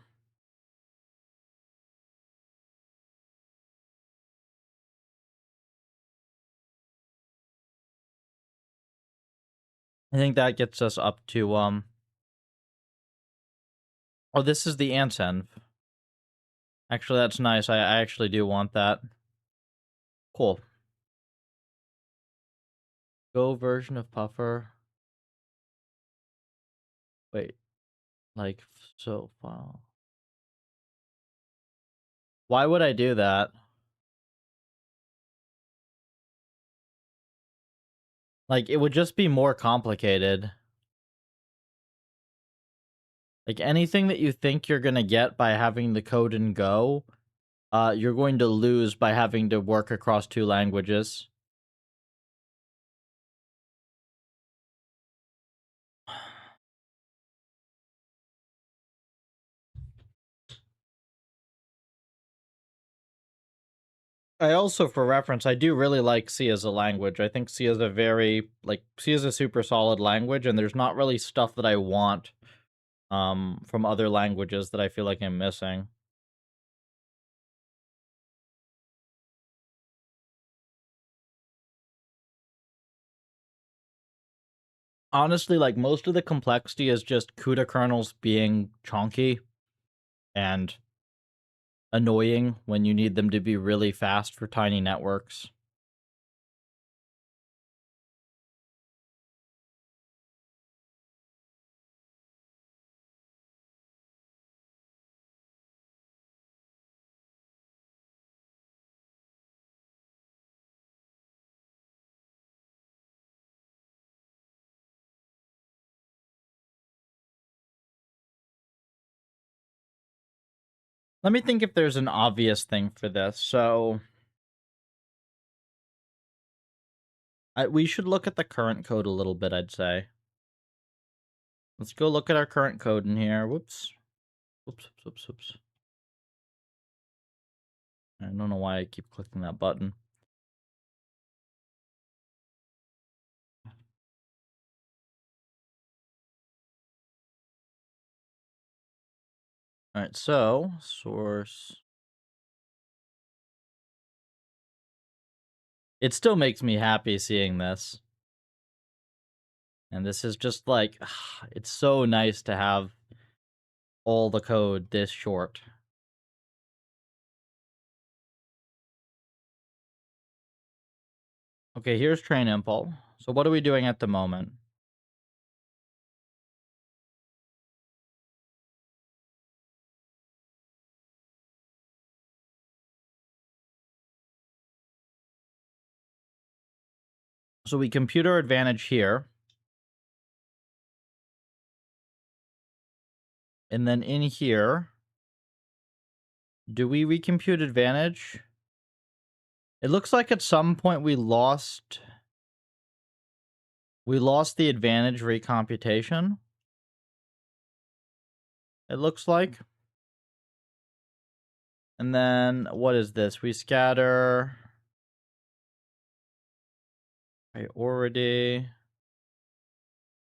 I think that gets us up to oh, this is the Ansenv. Actually, that's nice. I actually do want that. Cool. Go version of Puffer. Wait, like, so, wow. Why would I do that? Like, it would just be more complicated. Like, anything that you think you're gonna get by having the code in Go, you're going to lose by having to work across two languages. I also, for reference, I do really like C as a language. I think C is a very, like, C is a super solid language, and there's not really stuff that I want from other languages that I feel like I'm missing. Honestly, like, most of the complexity is just CUDA kernels being chonky and annoying when you need them to be really fast for tiny networks. Let me think if there's an obvious thing for this. So, we should look at the current code a little bit, I'd say. Let's go look at our current code in here. Whoops. Whoops, whoops, whoops, whoops. I don't know why I keep clicking that button. All right, so source. It still makes me happy seeing this. And this is just like, it's so nice to have all the code this short. Okay, here's train impl. So what are we doing at the moment? So we compute our advantage here. And then in here, do we recompute advantage? It looks like at some point we lost the advantage recomputation. It looks like. And then what is this? We scatter priority.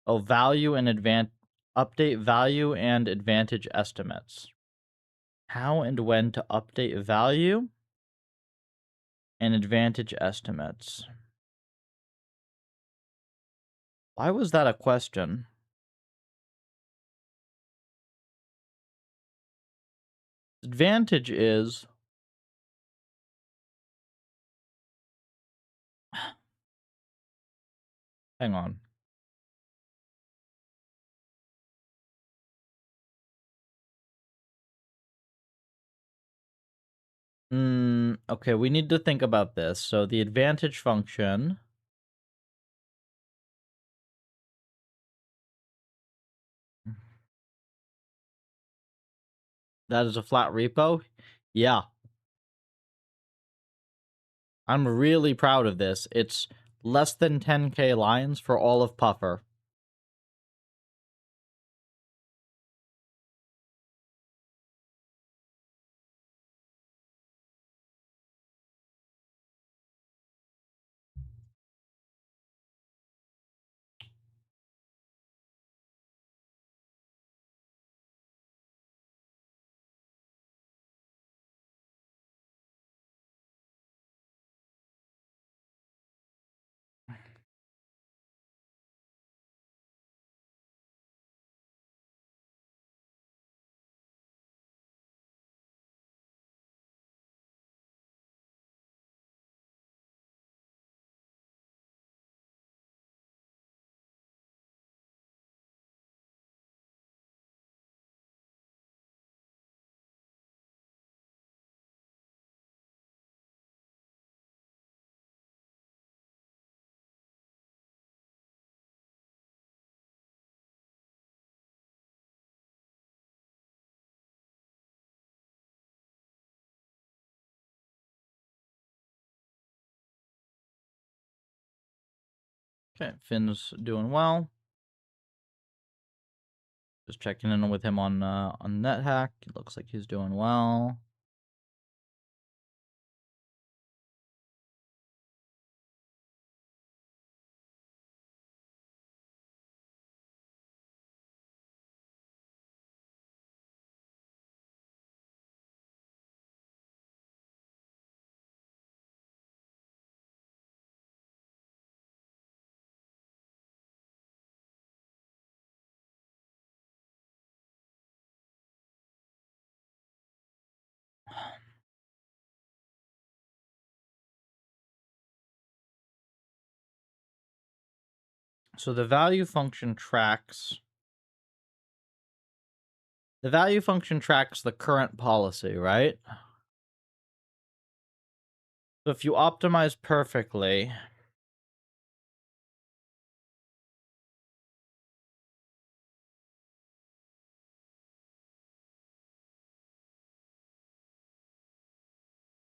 Oh, value and update value and advantage estimates. How and when to update value and advantage estimates. Why was that a question? Advantage is hang on. Okay, we need to think about this. So the advantage function. That is a flat repo? Yeah. I'm really proud of this. It's less than 10k lines for all of Puffer. Okay, Finn's doing well. Just checking in with him on NetHack. It looks like he's doing well. So the value function tracks the current policy, right? So if you optimize perfectly,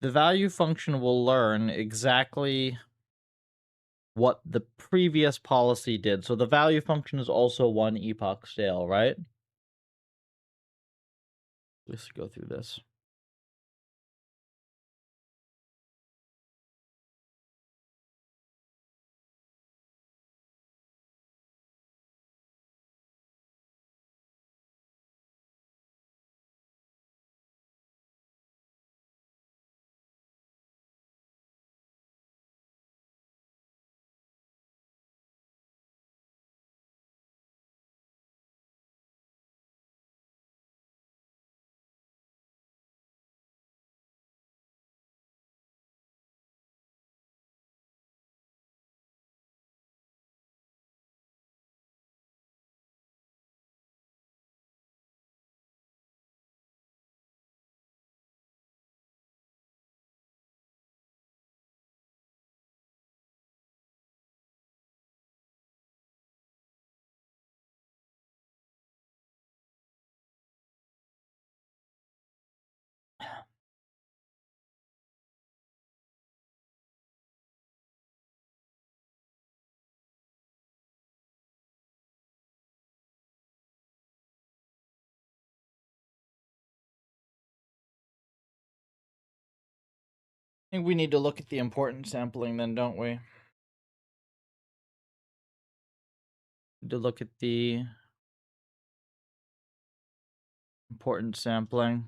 the value function will learn exactly what the previous policy did. So the value function is also one epoch stale, right? Let's go through this. I think we need to look at the importance sampling then, don't we? To look at the importance sampling.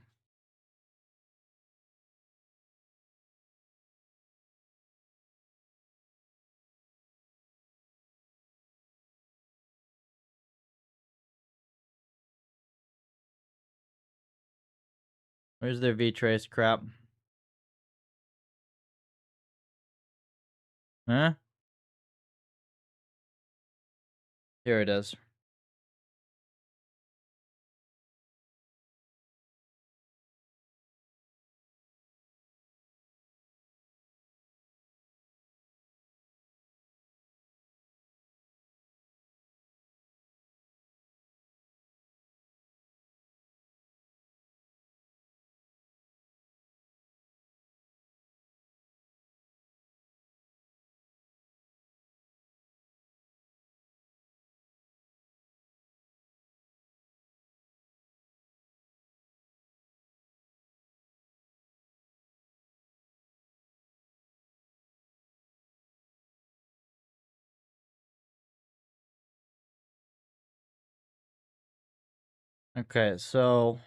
Where's their V-trace crap? Huh? Here it is. Okay, so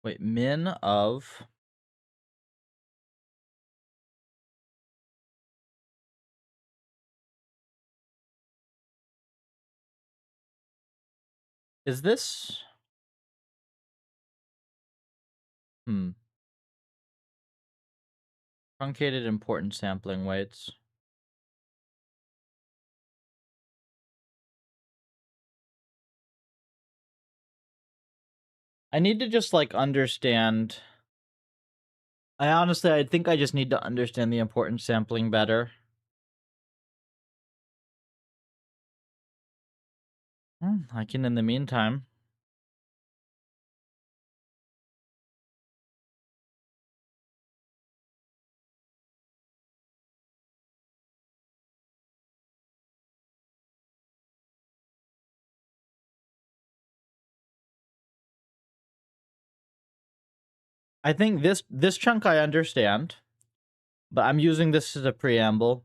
wait, min of Is this... Truncated important sampling weights. I need to just, like, understand... I think I just need to understand the importance sampling better. I can in the meantime. I think this chunk I understand, but I'm using this as a preamble.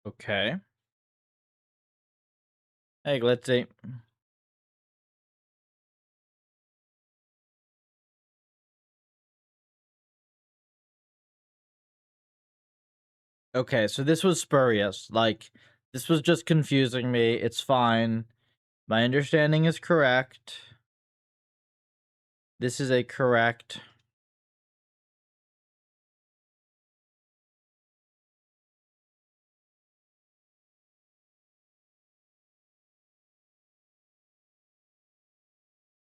Okay. Hey, let's see. Okay, so this was spurious. Like, this was just confusing me. It's fine. My understanding is correct. This is a correct...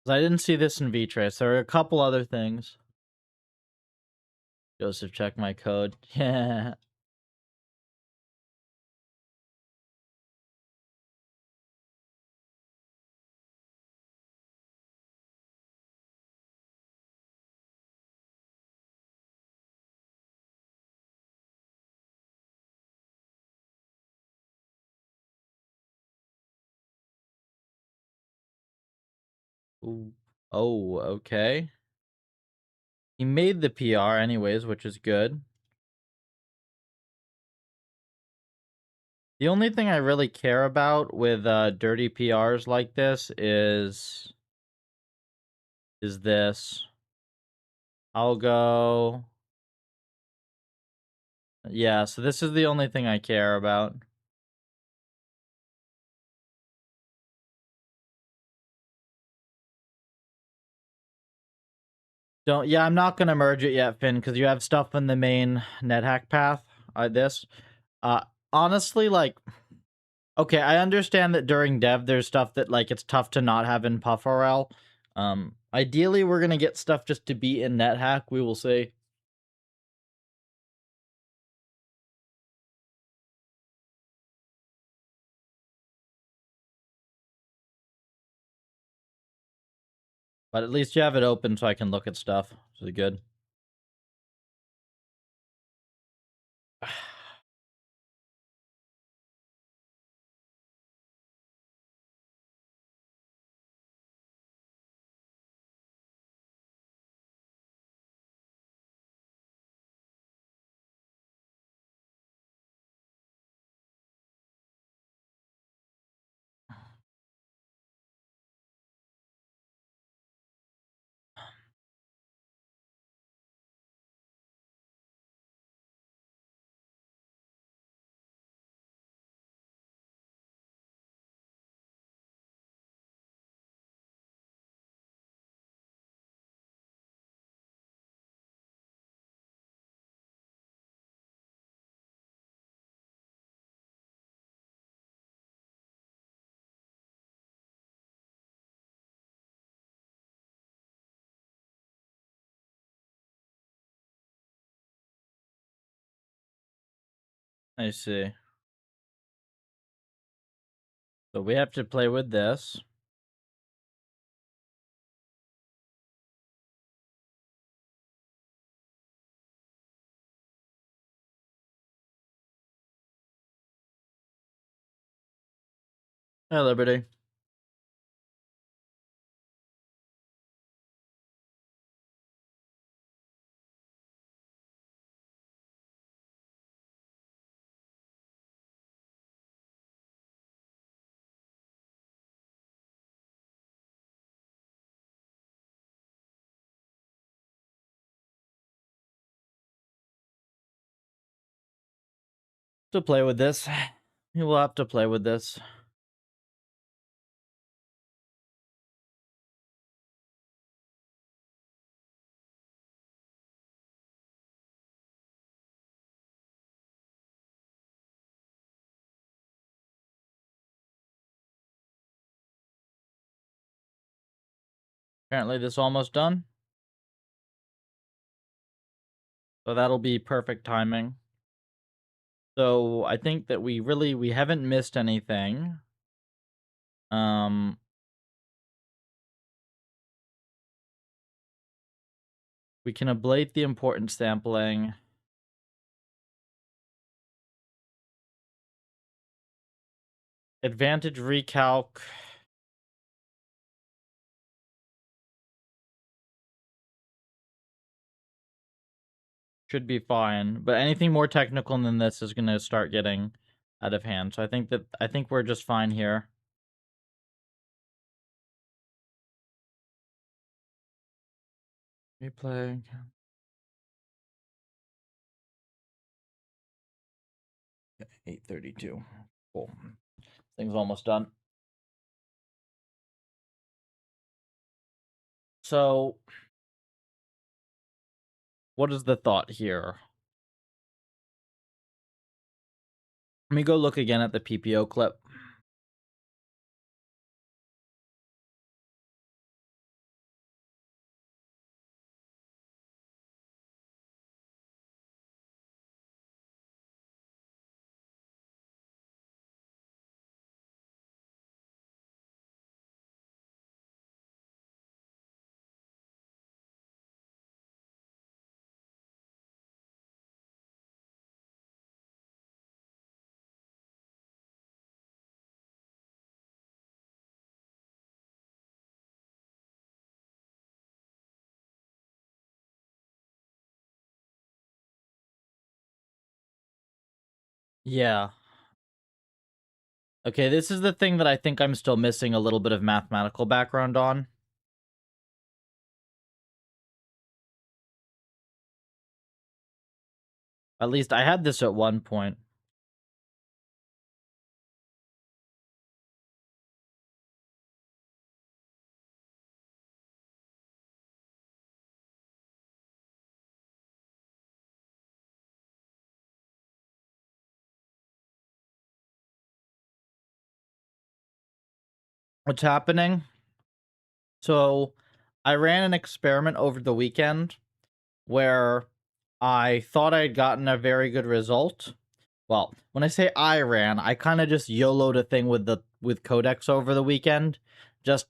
I didn't see this in V-Trace. There are a couple other things. Joseph, check my code. Yeah. Ooh. Oh, okay. He made the PR anyways, which is good. The only thing I really care about with dirty PRs like this is this. I'll go... Yeah, so this is the only thing I care about. Yeah, I'm not gonna merge it yet, Finn, because you have stuff in the main NetHack path. This. Uh, honestly, like... Okay, I understand that during dev, there's stuff that, like, it's tough to not have in PuffRL. Ideally, we're gonna get stuff just to be in NetHack, we will see. But at least you have it open so I can look at stuff. This is good. I see. So we have to play with this. Hey, Liberty. To play with this. You will have to play with this. Apparently this almost done. So that'll be perfect timing. So I think that we haven't missed anything. We can ablate the important sampling. Advantage recalc. Should be fine, but anything more technical than this is gonna start getting out of hand. So I think we're just fine here. Replay. 8:32. Cool. Thing's almost done. So, what is the thought here? Let me go look again at the PPO clip. Yeah. Okay, this is the thing that I think I'm still missing a little bit of mathematical background on. At least I had this at one point. What's happening? So, I ran an experiment over the weekend where I thought I had gotten a very good result. Well, when I say I ran, I kind of just YOLO'd a thing with Codex over the weekend. Just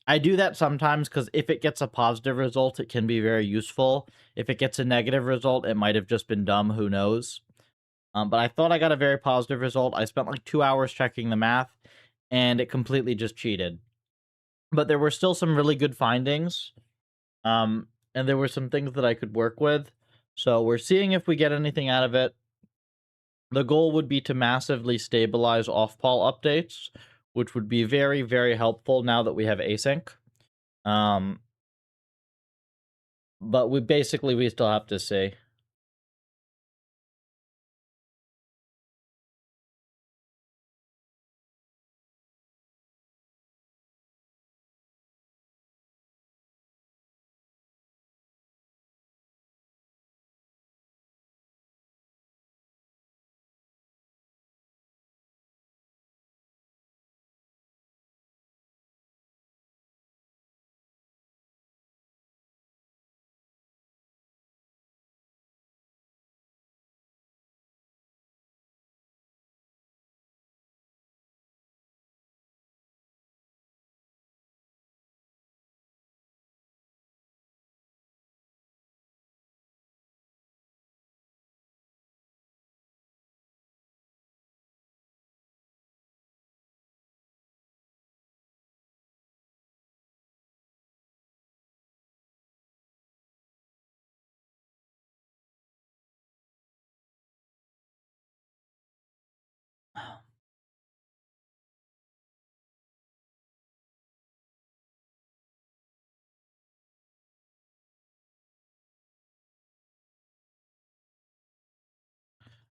I do that sometimes because if it gets a positive result, it can be very useful. If it gets a negative result, it might have just been dumb. Who knows? But I thought I got a very positive result. I spent like 2 hours checking the math, and it completely just cheated. But there were still some really good findings. And there were some things that I could work with. So we're seeing if we get anything out of it. The goal would be to massively stabilize off-pol updates, which would be very, very helpful now that we have async. But we still have to see.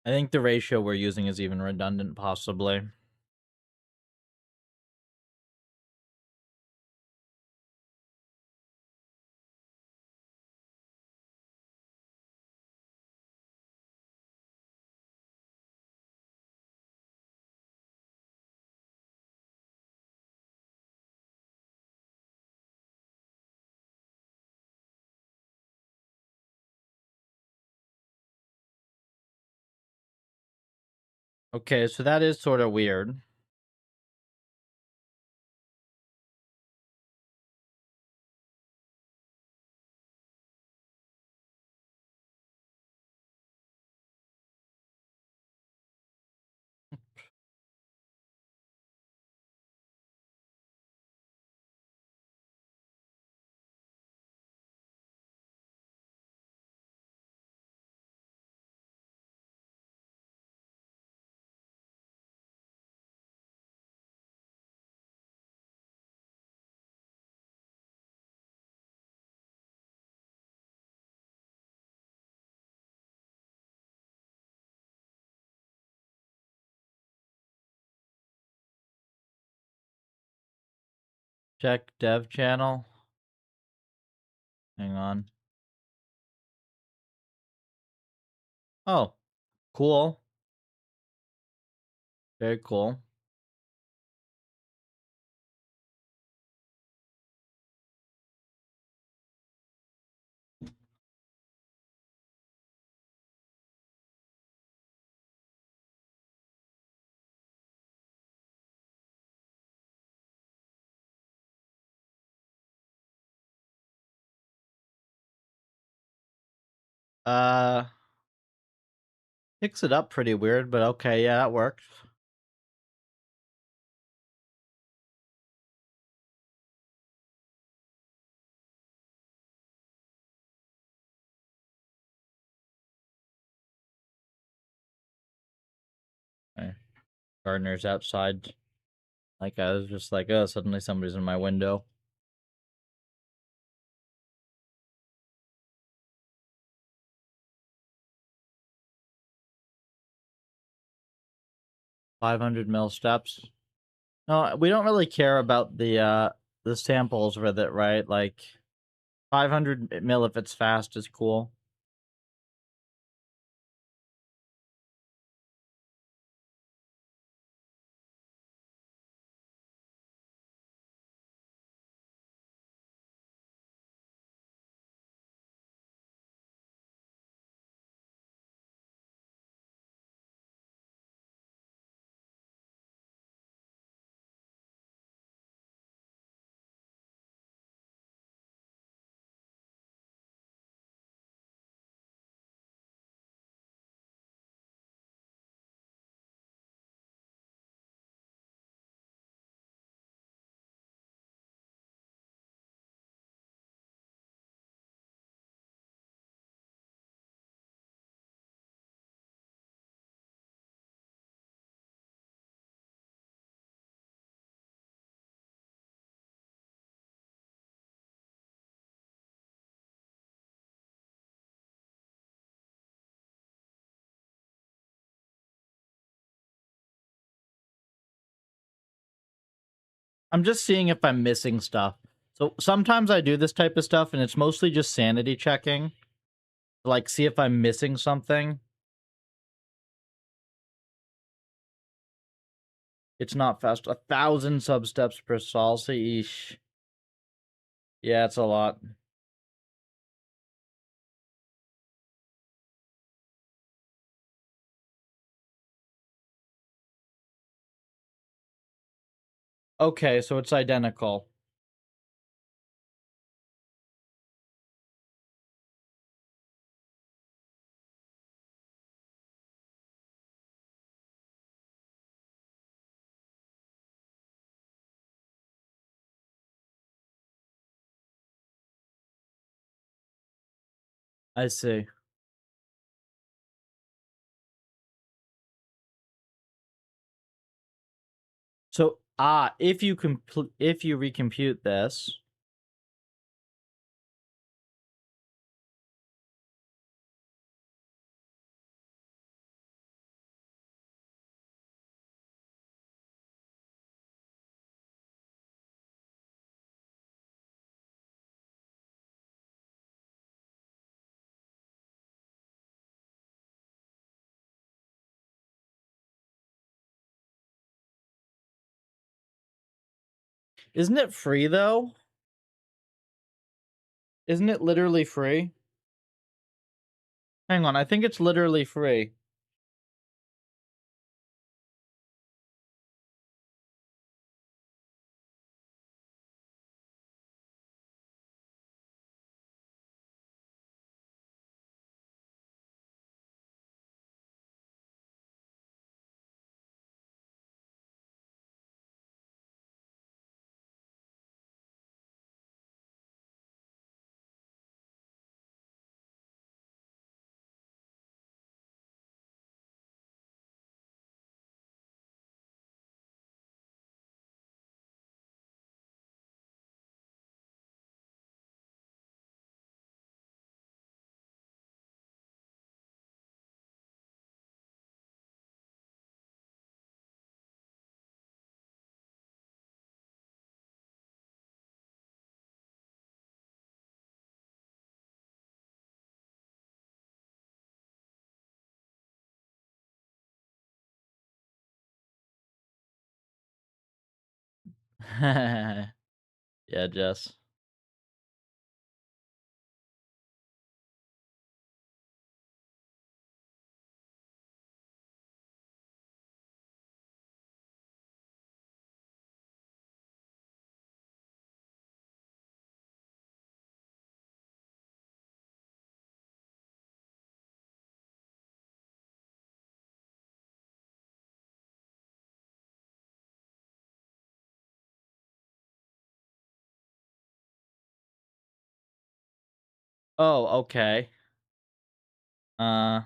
I think the ratio we're using is even redundant, possibly. Okay, so that is sort of weird. Check dev channel. Hang on. Oh, cool. Very cool. Uh, Picks it up pretty weird, but okay, yeah, that works. Okay. Gardener's outside. Like, I was just like, oh, suddenly somebody's in my window. $500 mil steps. No, we don't really care about the samples with it, right? Like 500 mil if it's fast is cool. I'm just seeing if I'm missing stuff. So sometimes I do this type of stuff and it's mostly just sanity checking. Like, see if I'm missing something. It's not fast. 1,000 substeps per salsa. Eesh. Yeah, it's a lot. Okay, so it's identical. I see. So, if you recompute this, Isn't it free though? Isn't it literally free? Hang on, I think it's literally free. Yeah, Jess. Oh, okay. Uh,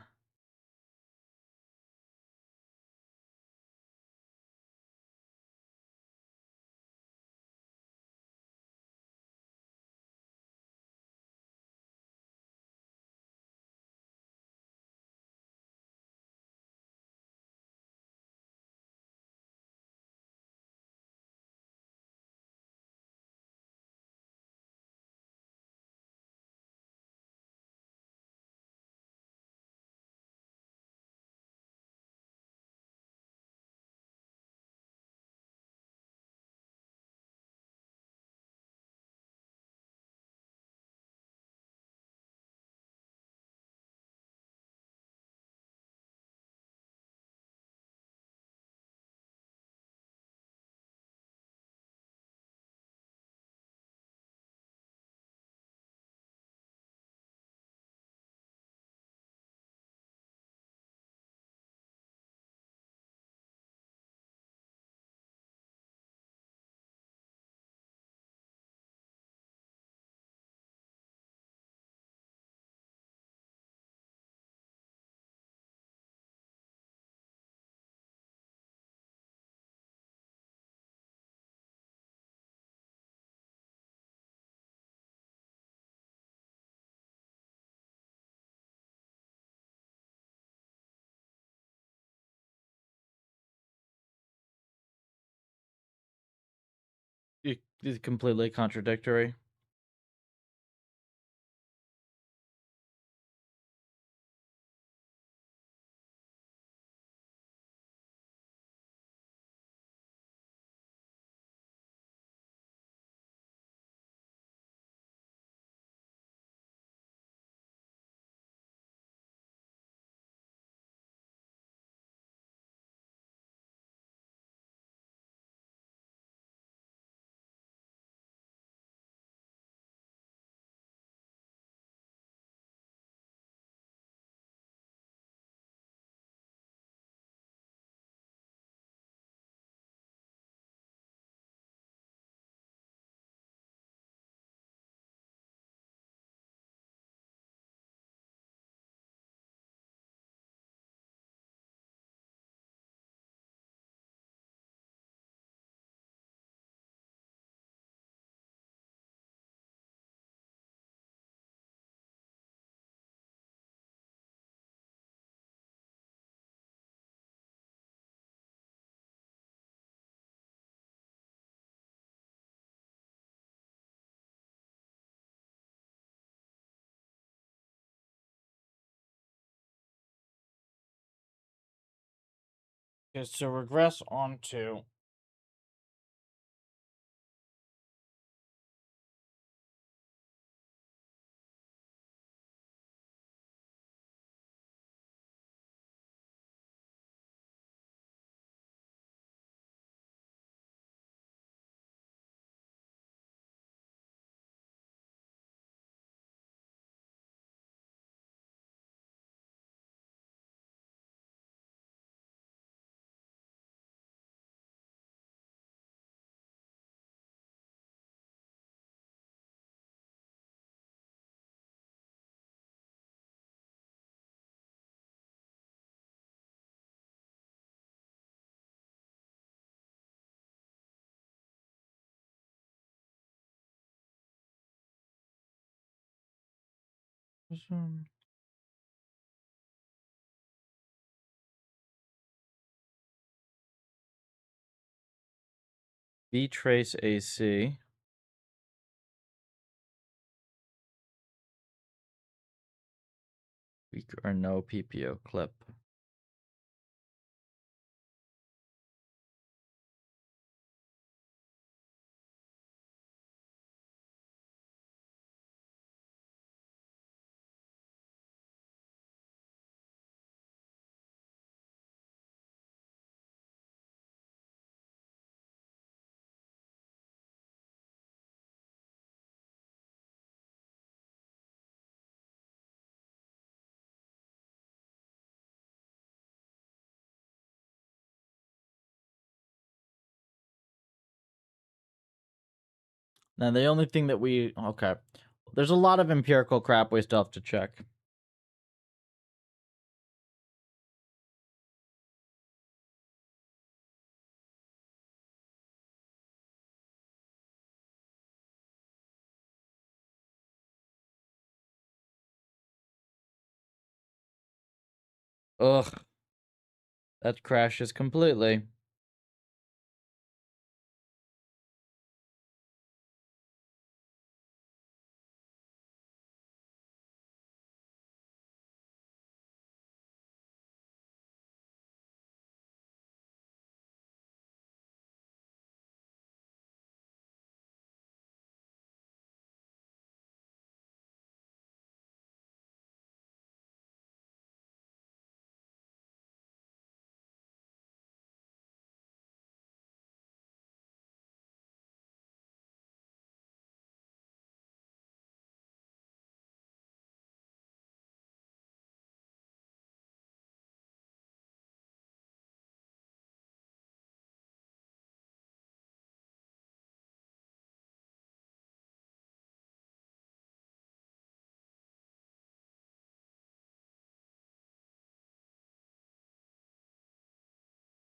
it's completely contradictory. Okay, so regress onto Btrace AC. Weak or no PPO clip. Now, the only thing that okay. There's a lot of empirical crap we still have to check. Ugh. That crashes completely.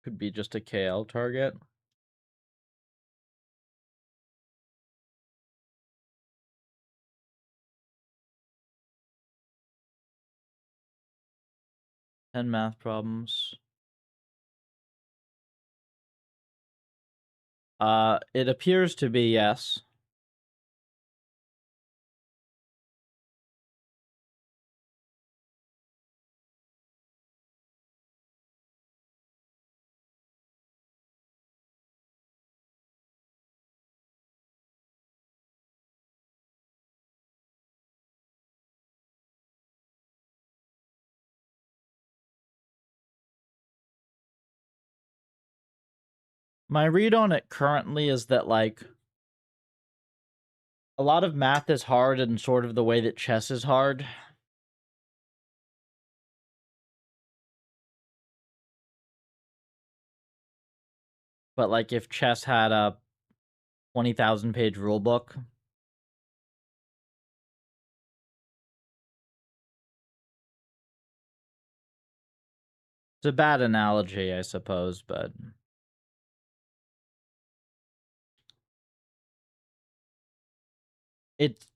Could be just a KL target. And math problems. It appears to be yes. My read on it currently is that, like, a lot of math is hard in sort of the way that chess is hard. But, like, if chess had a 20,000 page rule book, it's a bad analogy, I suppose, but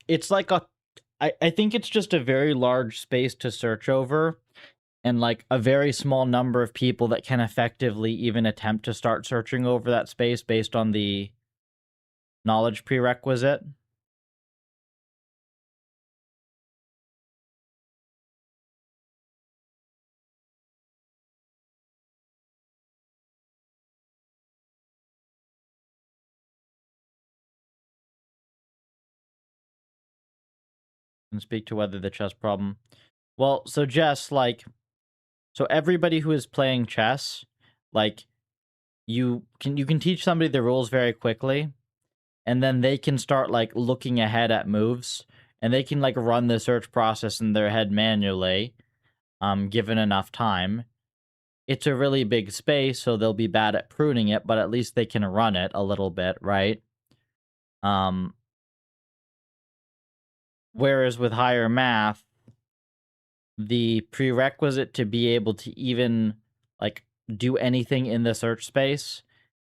it's like I think it's just a very large space to search over, and like a very small number of people that can effectively even attempt to start searching over that space based on the knowledge prerequisite. And speak to whether the chess problem. Well, so Jess, like, so everybody who is playing chess, like, you can teach somebody the rules very quickly, and then they can start like looking ahead at moves, and they can like run the search process in their head manually, given enough time. It's a really big space, so they'll be bad at pruning it, but at least they can run it a little bit, right? Um, whereas with higher math, the prerequisite to be able to even like do anything in the search space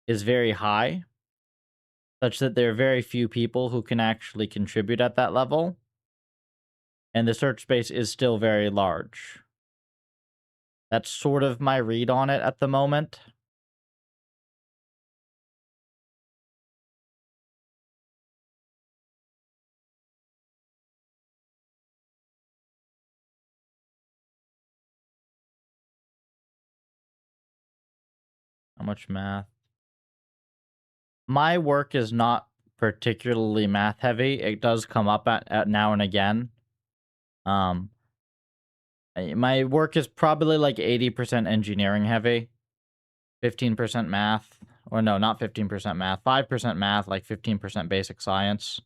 is very high, such that there are very few people who can actually contribute at that level. and the search space is still very large. That's sort of my read on it at the moment. How much math? My work is not particularly math heavy. It does come up at now and again. Um, my work is probably like 80% engineering heavy, 15% math, or no, not 15% math, 5% math, like 15% basic science.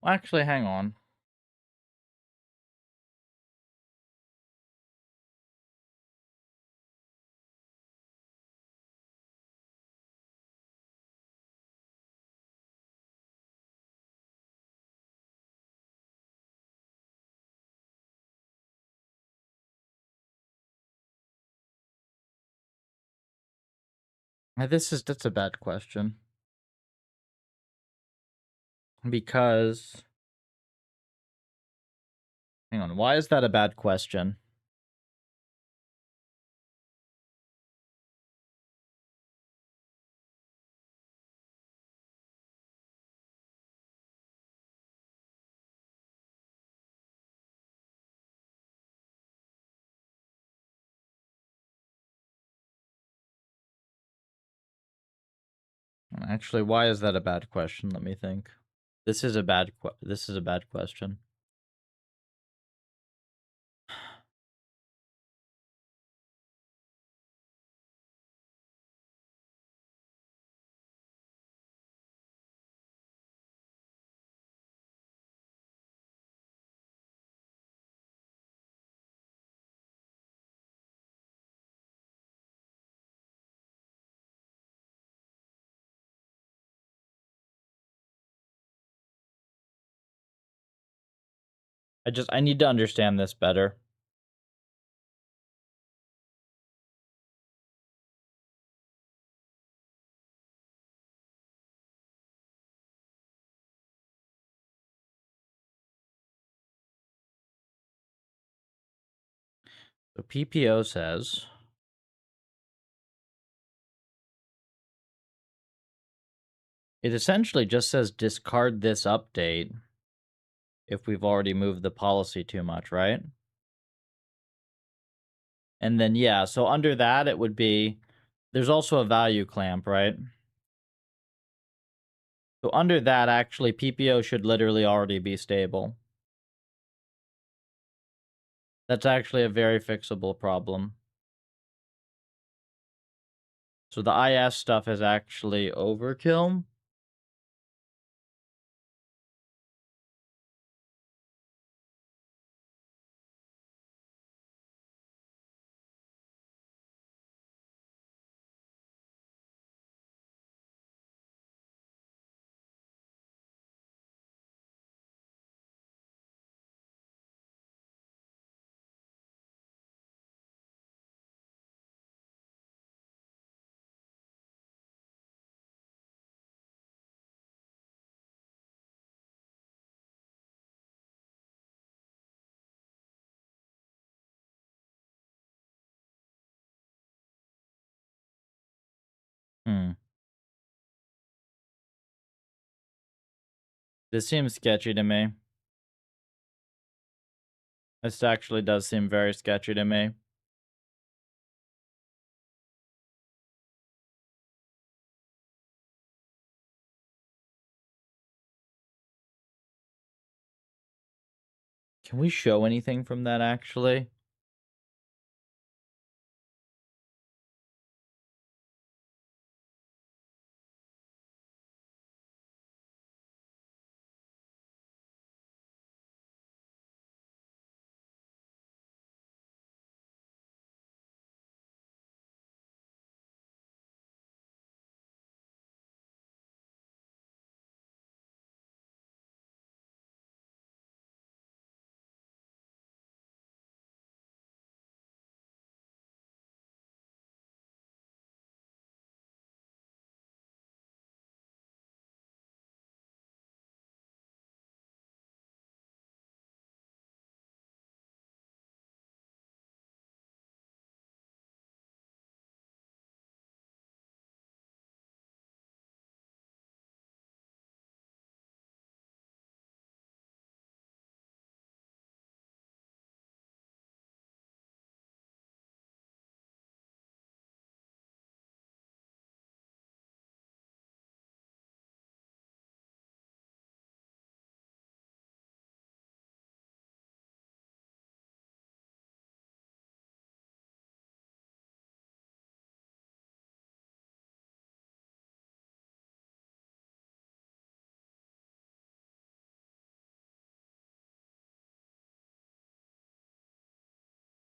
Well, actually, hang on. That's a bad question. Because, hang on, why is that a bad question? Actually, why is that a bad question? Let me think. This is a bad question. I need to understand this better. So PPO says it essentially just says discard this update if we've already moved the policy too much, right? And then, yeah, so under that, it would be, there's also a value clamp, right? So under that, actually, PPO should literally already be stable. That's actually a very fixable problem. So the IS stuff is actually overkill. This seems sketchy to me. This actually does seem very sketchy to me. Can we show anything from that actually?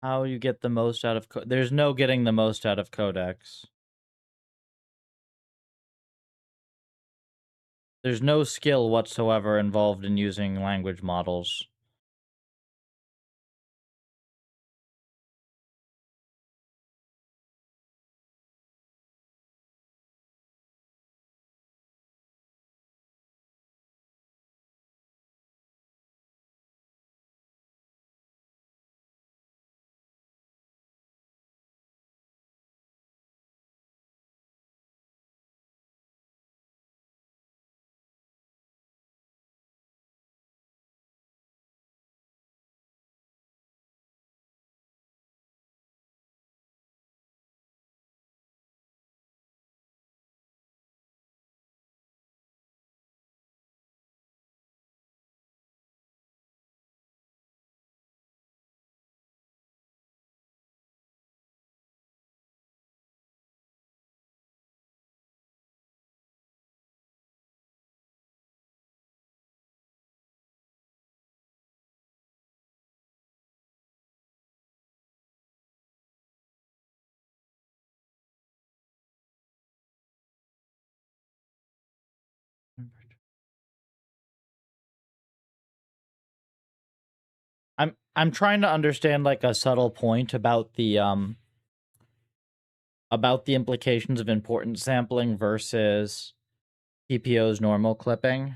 How you get the most out of there's no getting the most out of codecs. There's no skill whatsoever involved in using language models. I'm trying to understand like a subtle point about the implications of importance sampling versus TPO's normal clipping.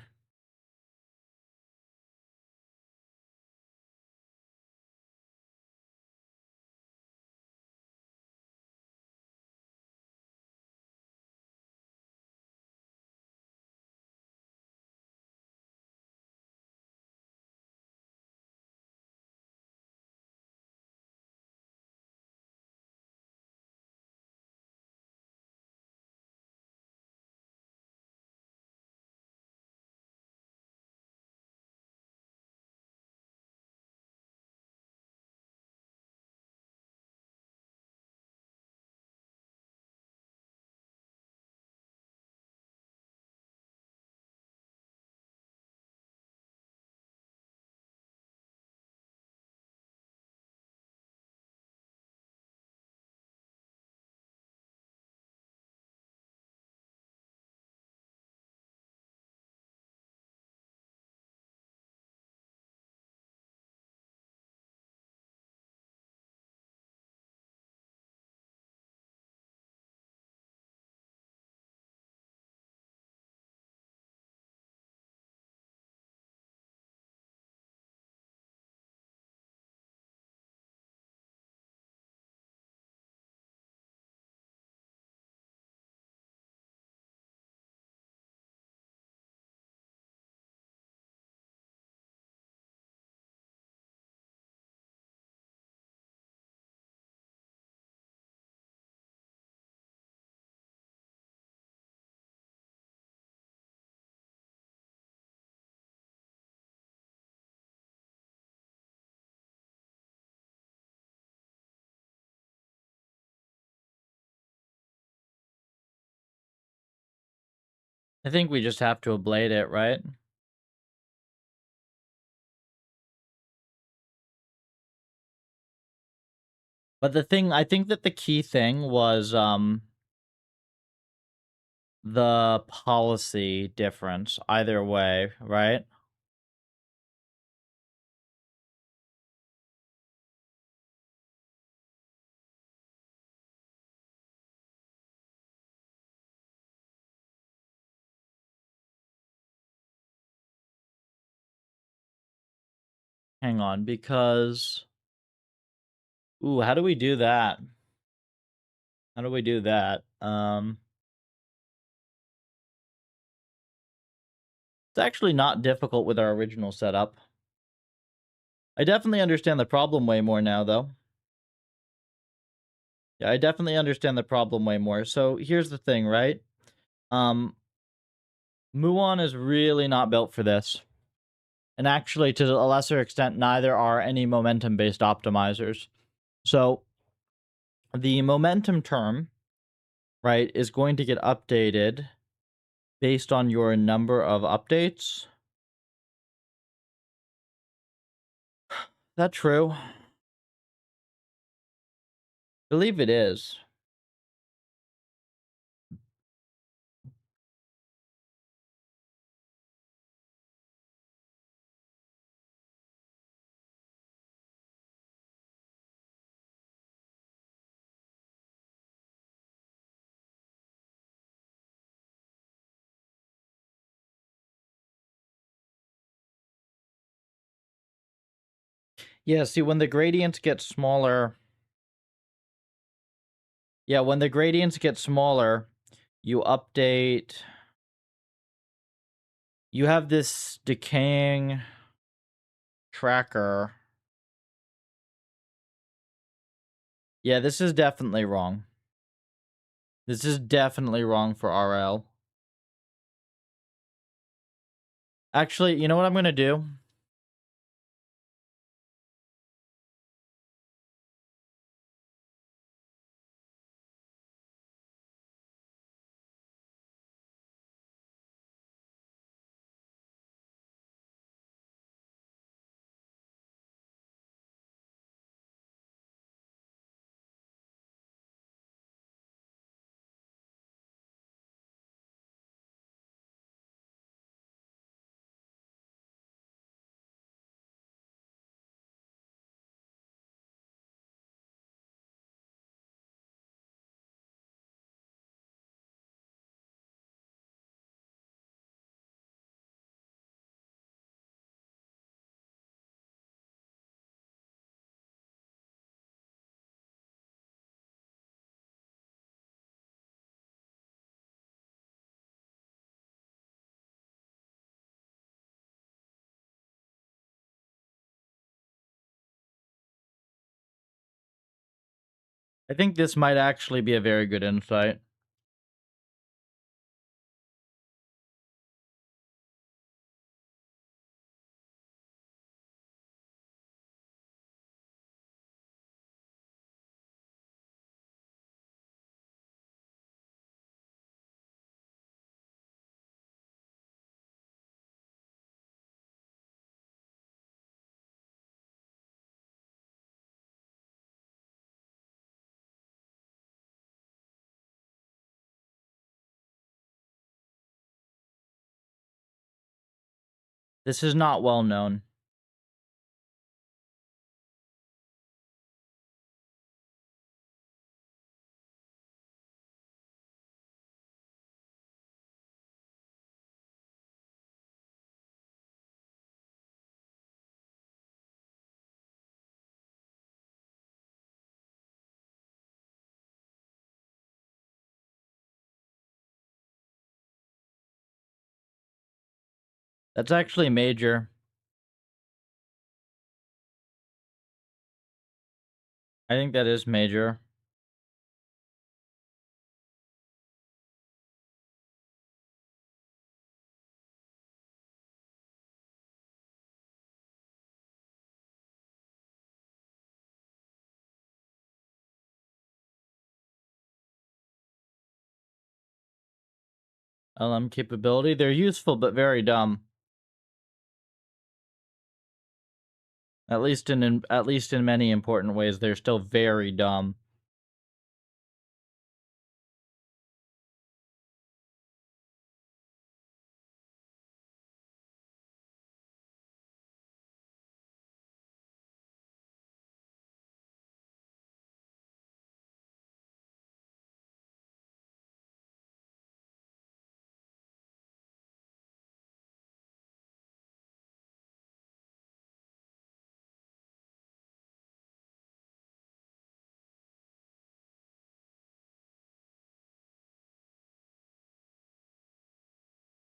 I think we just have to ablate it, right? But I think that the key thing was the policy difference either way, right? Hang on, because ooh, how do we do that? How do we do that? It's actually not difficult with our original setup. I definitely understand the problem way more now, though. Yeah, I definitely understand the problem way more. So here's the thing, right? Um, Muon is really not built for this. And actually, to a lesser extent, neither are any momentum-based optimizers. So the momentum term, right, is going to get updated based on your number of updates. That true? I believe it is. Yeah, see, when the gradients get smaller... Yeah, when the gradients get smaller, you update... You have this decaying tracker. Yeah, this is definitely wrong. This is definitely wrong for RL. Actually, you know what I'm gonna do? I think this might actually be a very good insight. This is not well known. That's actually major. I think that is major. LM capability. They're useful, but very dumb. At least in many important ways, they're still very dumb.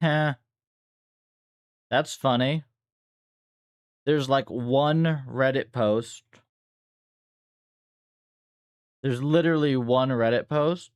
Heh, that's funny. There's like one Reddit post. There's literally one Reddit post.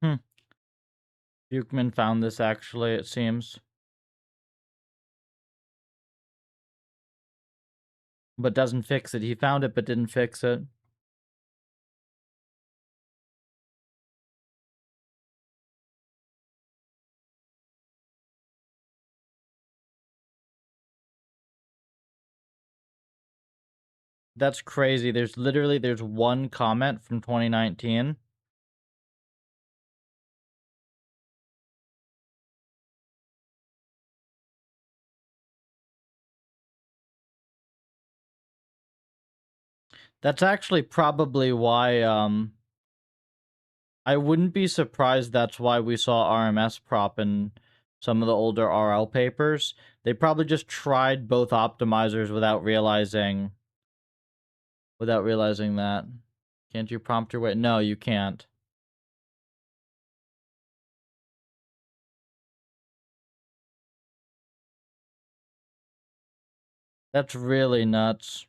Hmm. Buchman found this actually, it seems. But doesn't fix it. He found it but didn't fix it. That's crazy. There's one comment from 2019. That's actually probably why I wouldn't be surprised that's why we saw RMS prop in some of the older RL papers. They probably just tried both optimizers without realizing that. Can't you prompt your way? No, you can't. That's really nuts.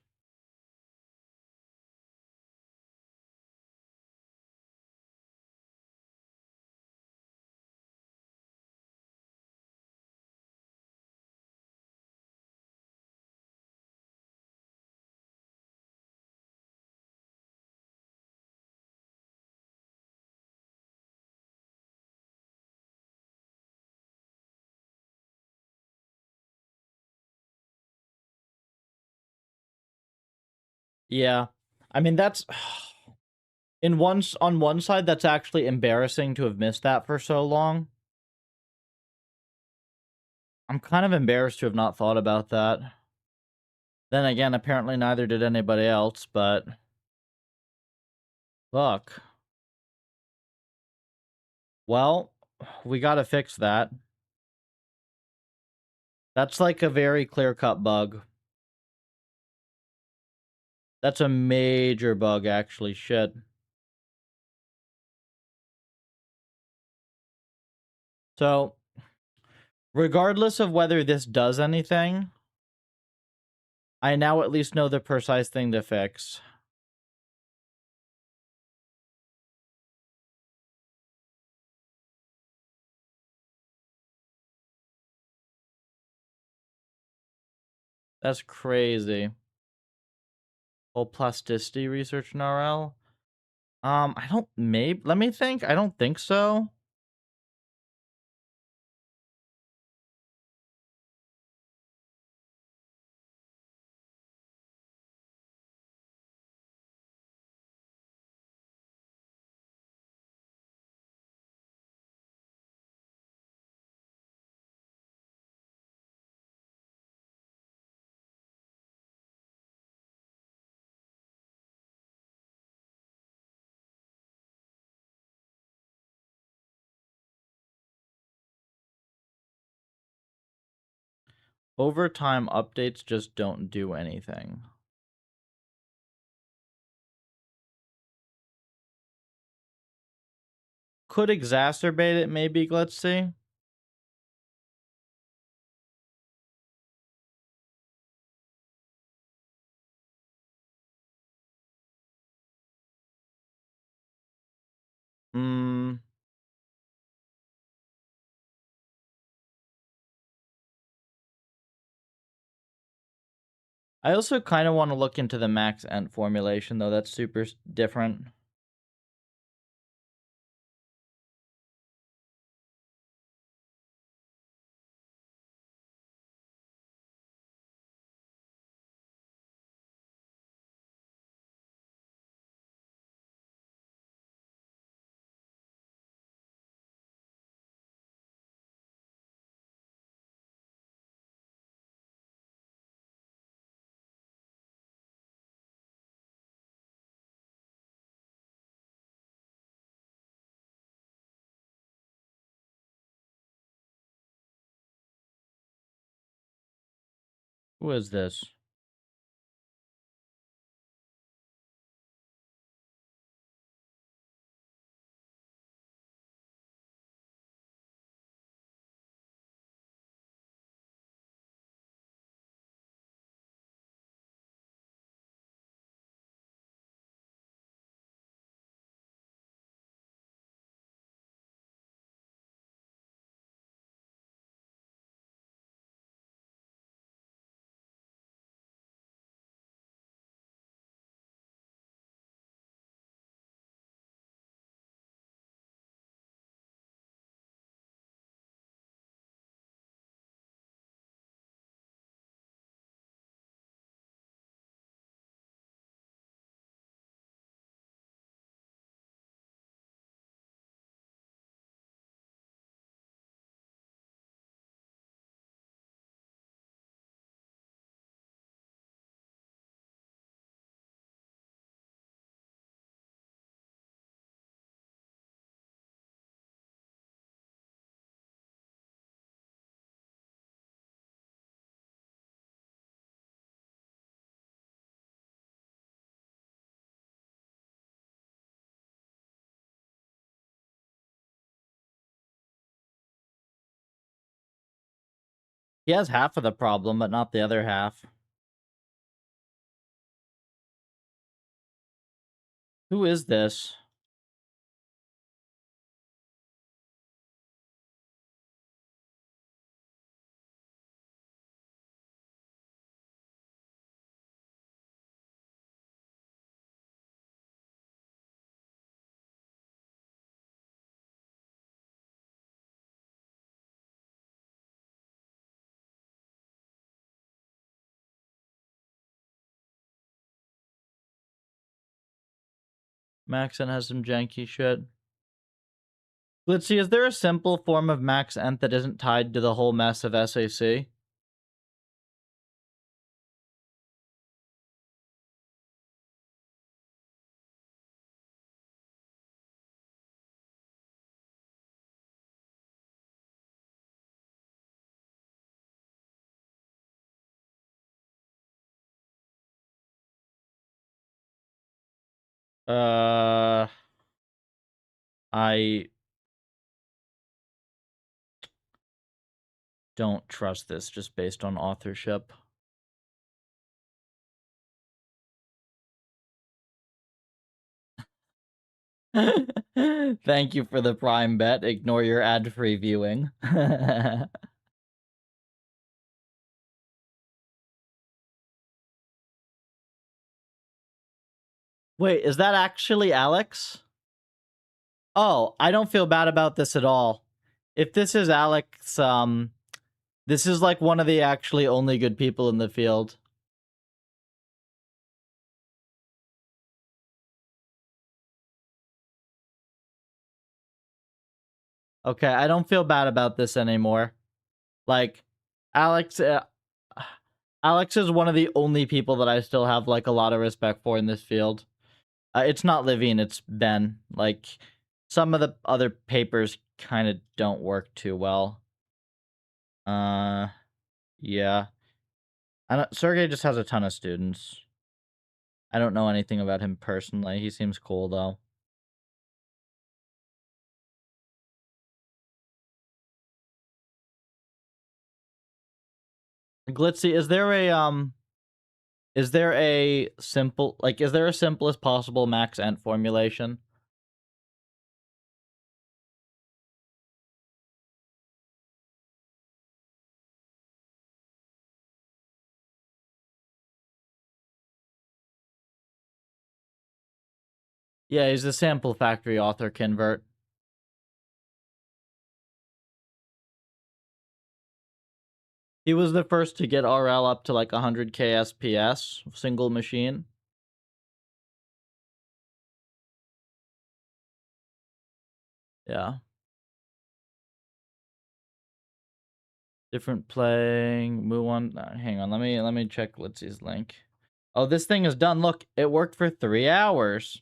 Yeah. I mean, that's on one side that's actually embarrassing to have missed that for so long. I'm kind of embarrassed to have not thought about that. Then again, apparently neither did anybody else, but look. Well, we gotta fix that. That's like a very clear-cut bug. That's a major bug, actually. Shit. So, regardless of whether this does anything, I now at least know the precise thing to fix. That's crazy. Whole plasticity research in RL? I don't, maybe, let me think. I don't think so. Overtime updates just don't do anything. Could exacerbate it, maybe, let's see. I also kind of want to look into the max ent formulation, though. That's super different. Who is this? He has half of the problem, but not the other half. Who is this? Maxent has some janky shit. Let's see, is there a simple form of max ent that isn't tied to the whole mess of SAC? I don't trust this just based on authorship. Thank you for the Prime bet. Ignore your ad-free viewing. Wait, is that actually Alex? Oh, I don't feel bad about this at all. If this is Alex, this is like one of the actually only good people in the field. Okay, I don't feel bad about this anymore. Like, Alex, Alex is one of the only people that I still have like a lot of respect for in this field. It's not Livine, it's Ben. Like, some of the other papers kind of don't work too well. Yeah. Sergey just has a ton of students. I don't know anything about him personally. He seems cool though. Glitzy, is there a simple is there a simplest possible max ent formulation? Yeah, he's the sample factory author convert. He was the first to get RL up to like 100k SPS, single machine. Yeah. Different playing. Move on. Hang on. Let me check Litsy's link. Oh, this thing is done. Look, it worked for 3 hours.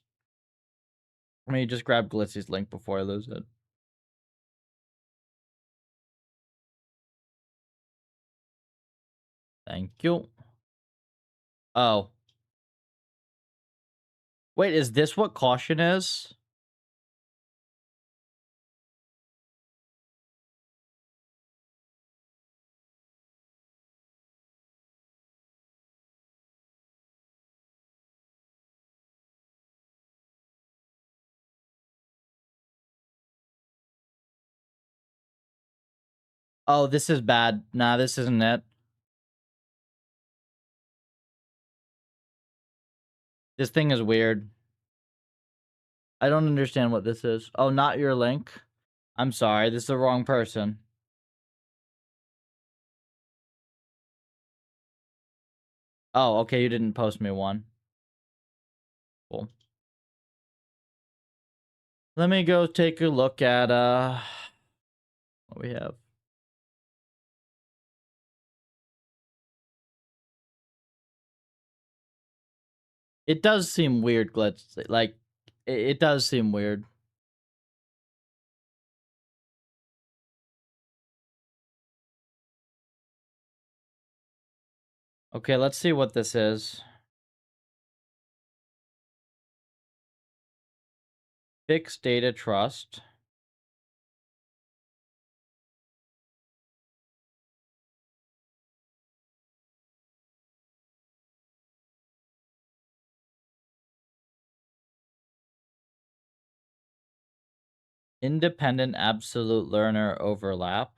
Let me just grab Glitzy's link before I lose it. Thank you. Oh. Wait, is this what caution is? Oh, this is bad. Nah, this isn't it. This thing is weird. I don't understand what this is. Oh, not your link. I'm sorry, this is the wrong person. Oh, okay, you didn't post me one. Cool. Let me go take a look at what we have. It does seem weird, Glitz. Like, it does seem weird. Okay, let's see what this is. Fixed data trust. Independent absolute learner overlap.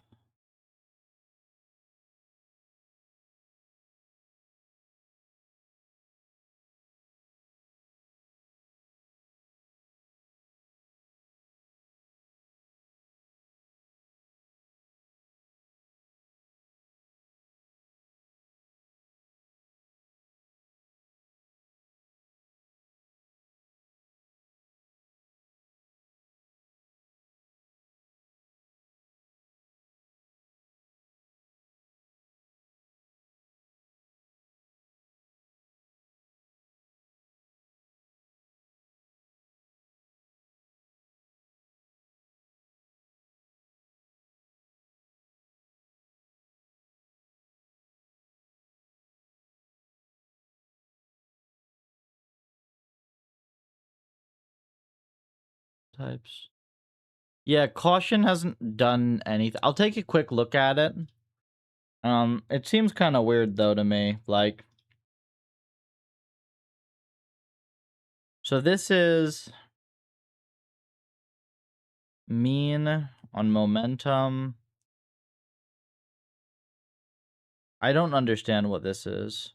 Types. Yeah, caution hasn't done anything. I'll take a quick look at it. It seems kind of weird though to me. Like, so this is mean on momentum. I don't understand what this is.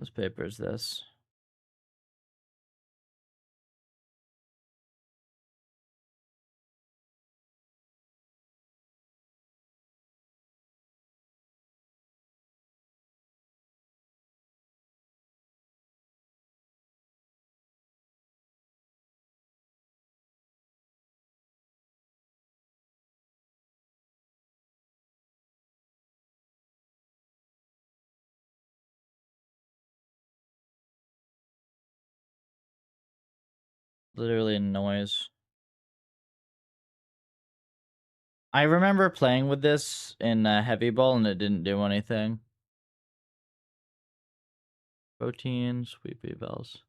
This paper is this. Literally noise. I remember playing with this in Heavy Ball and it didn't do anything. Protein, sweepy bells.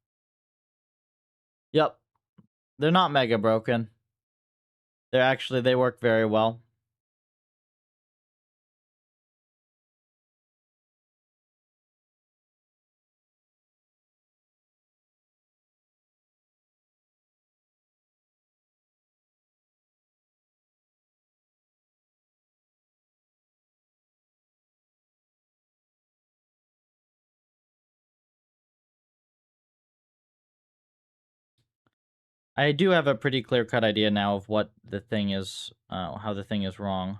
Yep. They're not mega broken. They work very well. I do have a pretty clear-cut idea now of what the thing is, how the thing is wrong.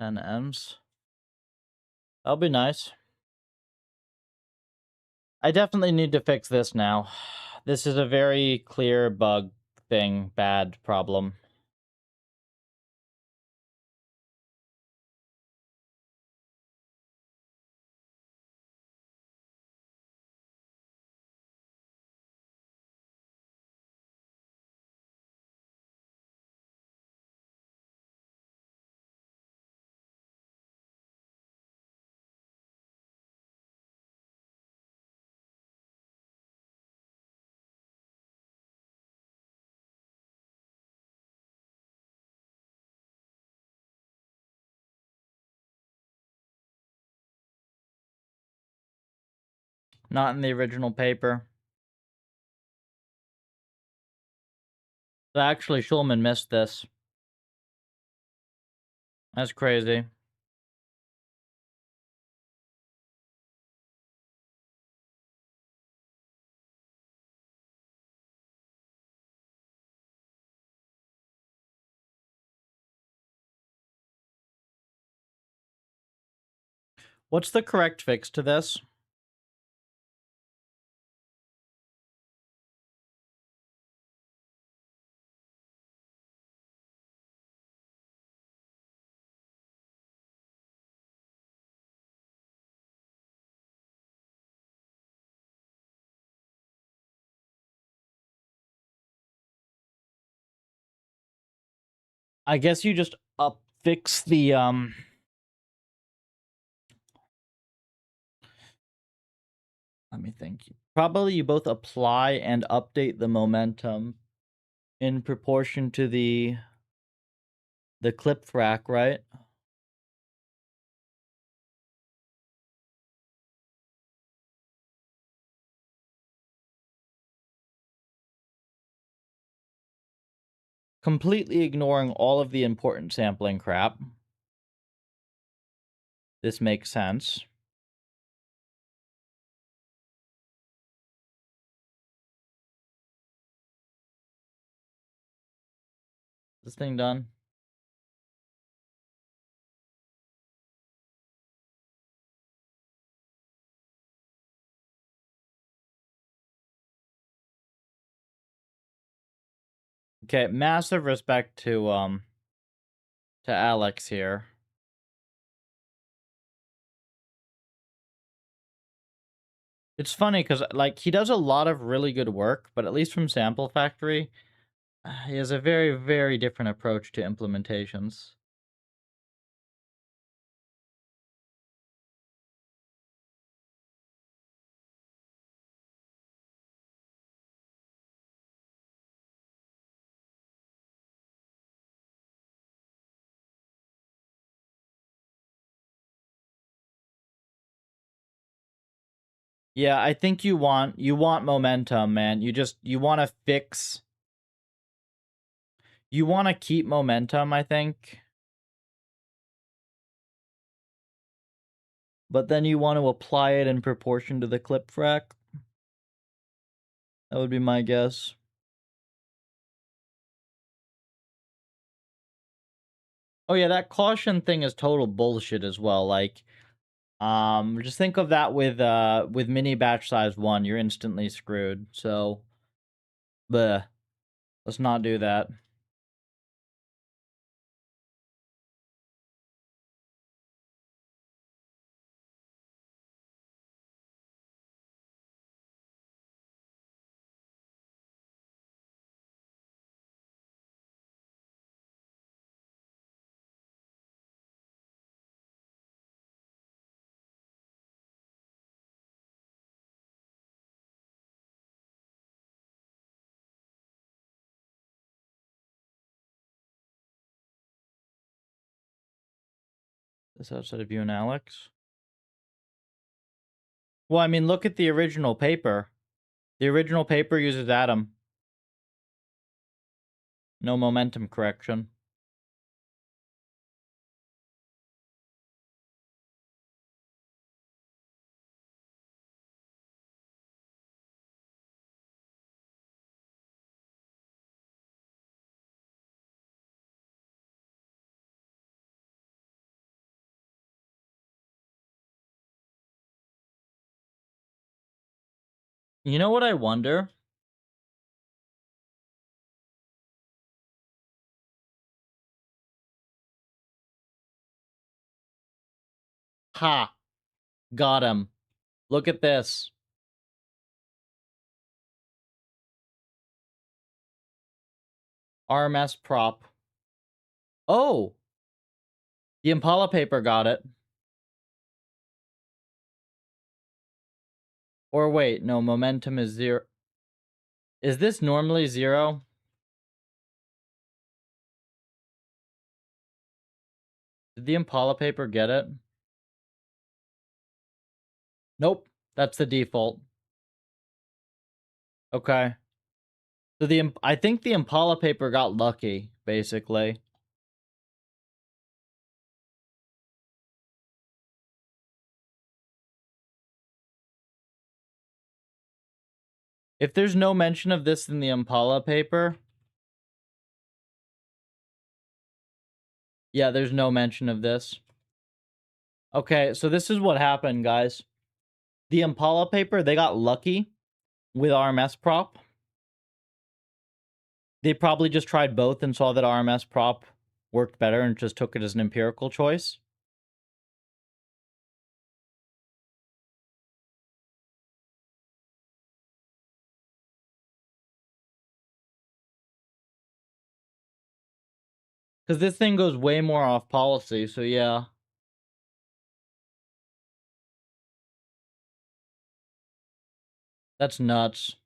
And M's. That'll be nice. I definitely need to fix this now. This is a very clear bug thing, bad problem. Not in the original paper. So actually, Schulman missed this. That's crazy. What's the correct fix to this? I guess you just fix the let me think. Probably you both apply and update the momentum in proportion to the clip frac, right? Completely ignoring all of the important sampling crap. This makes sense. This thing done? Okay, massive respect to Alex here. It's funny because like he does a lot of really good work, but at least from Sample Factory, he has a very, very different approach to implementations. Yeah, I think you want momentum, man. You want to fix. You want to keep momentum, I think. But then you want to apply it in proportion to the clip frac. That would be my guess. Oh yeah, that caution thing is total bullshit as well. Like, just think of that with mini batch size 1, you're instantly screwed. So, bleh. Let's not do that. This outside of you and Alex? Well, I mean, look at the original paper. The original paper uses atom. No momentum correction. You know what I wonder? Ha! Got him. Look at this. RMS prop. Oh! The Impala paper got it. Or wait, no, momentum is 0. Is this normally 0? Did the Impala paper get it? Nope. That's the default. Okay. So I think the Impala paper got lucky, basically. If there's no mention of this in the Impala paper... Yeah, there's no mention of this. Okay, so this is what happened, guys. The Impala paper, they got lucky with RMS prop. They probably just tried both and saw that RMS prop worked better and just took it as an empirical choice. Because this thing goes way more off policy, so yeah. That's nuts.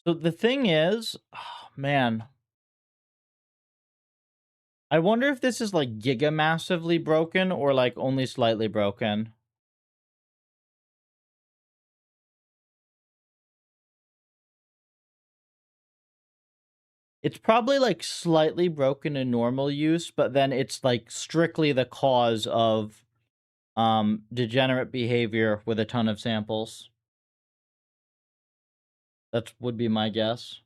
So the thing is, oh, man, I wonder if this is like giga massively broken or like only slightly broken. It's probably like slightly broken in normal use, but then it's like strictly the cause of degenerate behavior with a ton of samples. That would be my guess.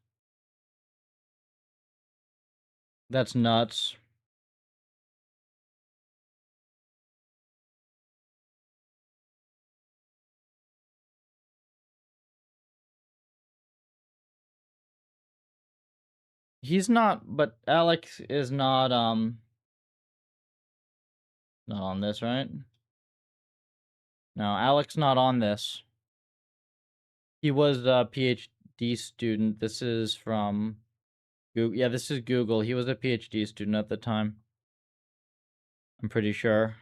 That's nuts. He's not, but Alex is not on this, right? No, Alex not on this. He was a PhD student. This is from Google. Yeah, this is Google. He was a PhD student at the time. I'm pretty sure.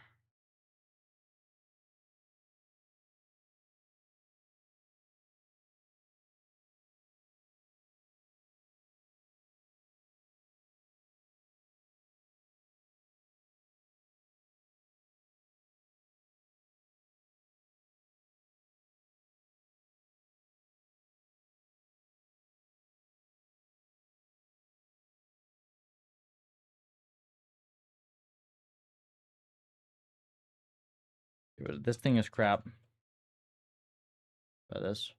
This thing is crap. By this.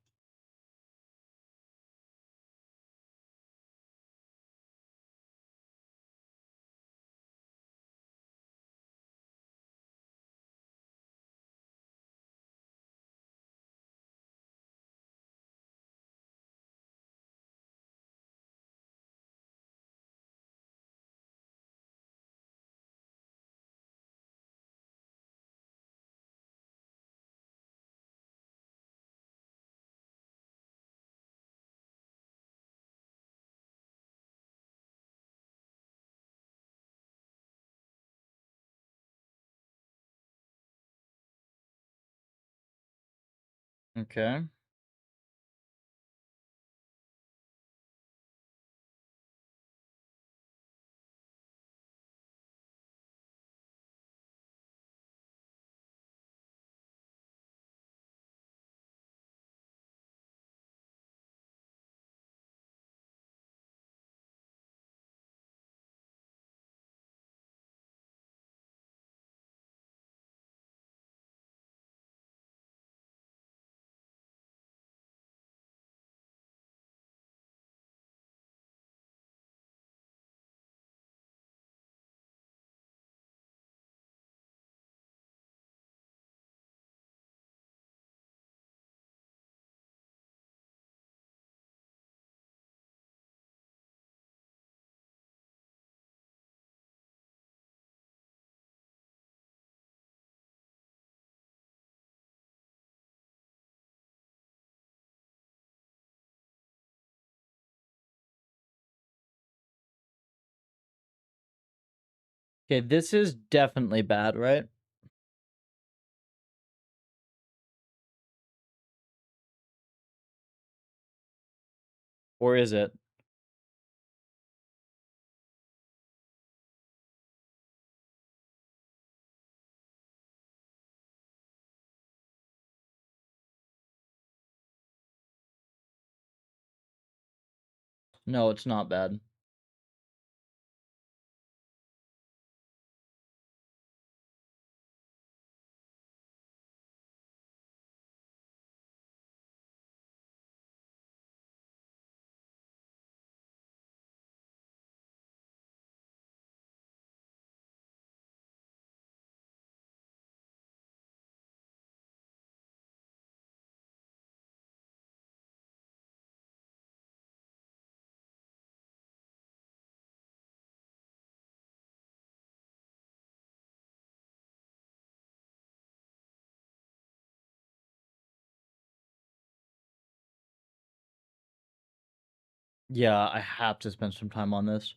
Okay. Okay, this is definitely bad, right? Or is it? No, it's not bad. Yeah, I have to spend some time on this.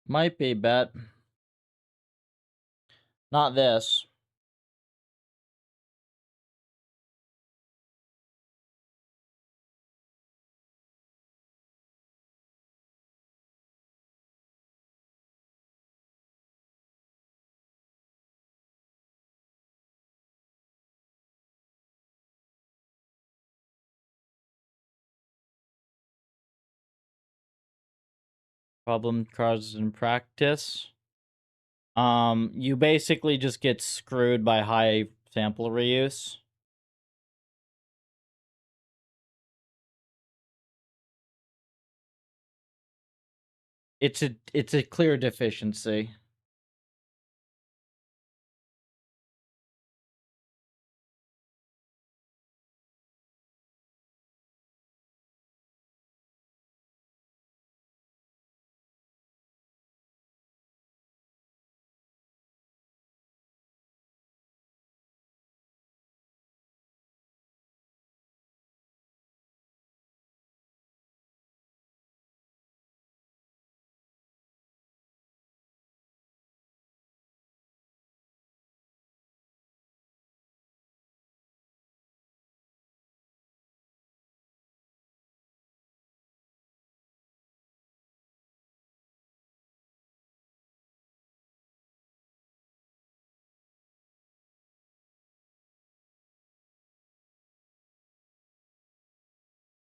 Might be, bet. Not this. Problem causes in practice. You basically just get screwed by high sample reuse. It's a clear deficiency.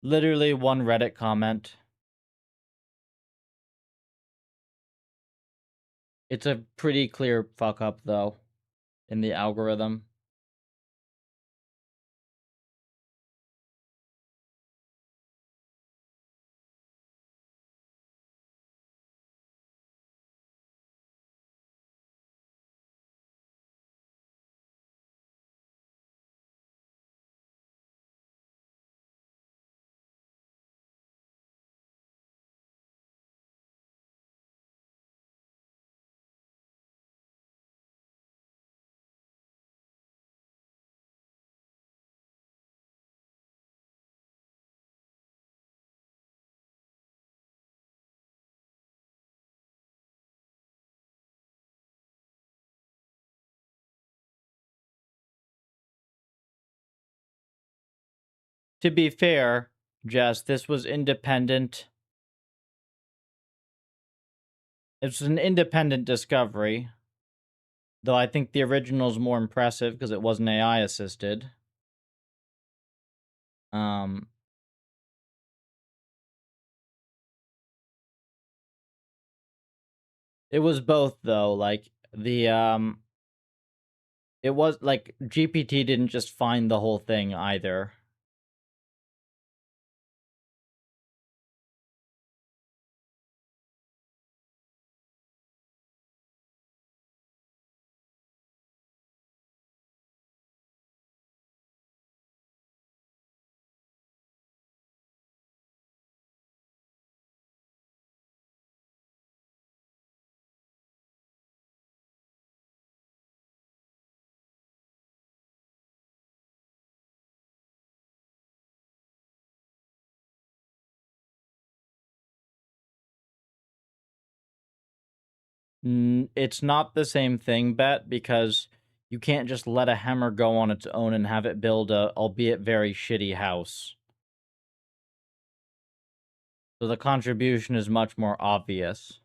Literally one Reddit comment. It's a pretty clear fuck up though in the algorithm. To be fair, Jess, this was independent. It's an independent discovery, though I think the original is more impressive because it wasn't AI assisted. Um, it was both though. Like it was like GPT didn't just find the whole thing either. It's not the same thing, Bet, because you can't just let a hammer go on its own and have it build a, albeit very shitty house. So the contribution is much more obvious.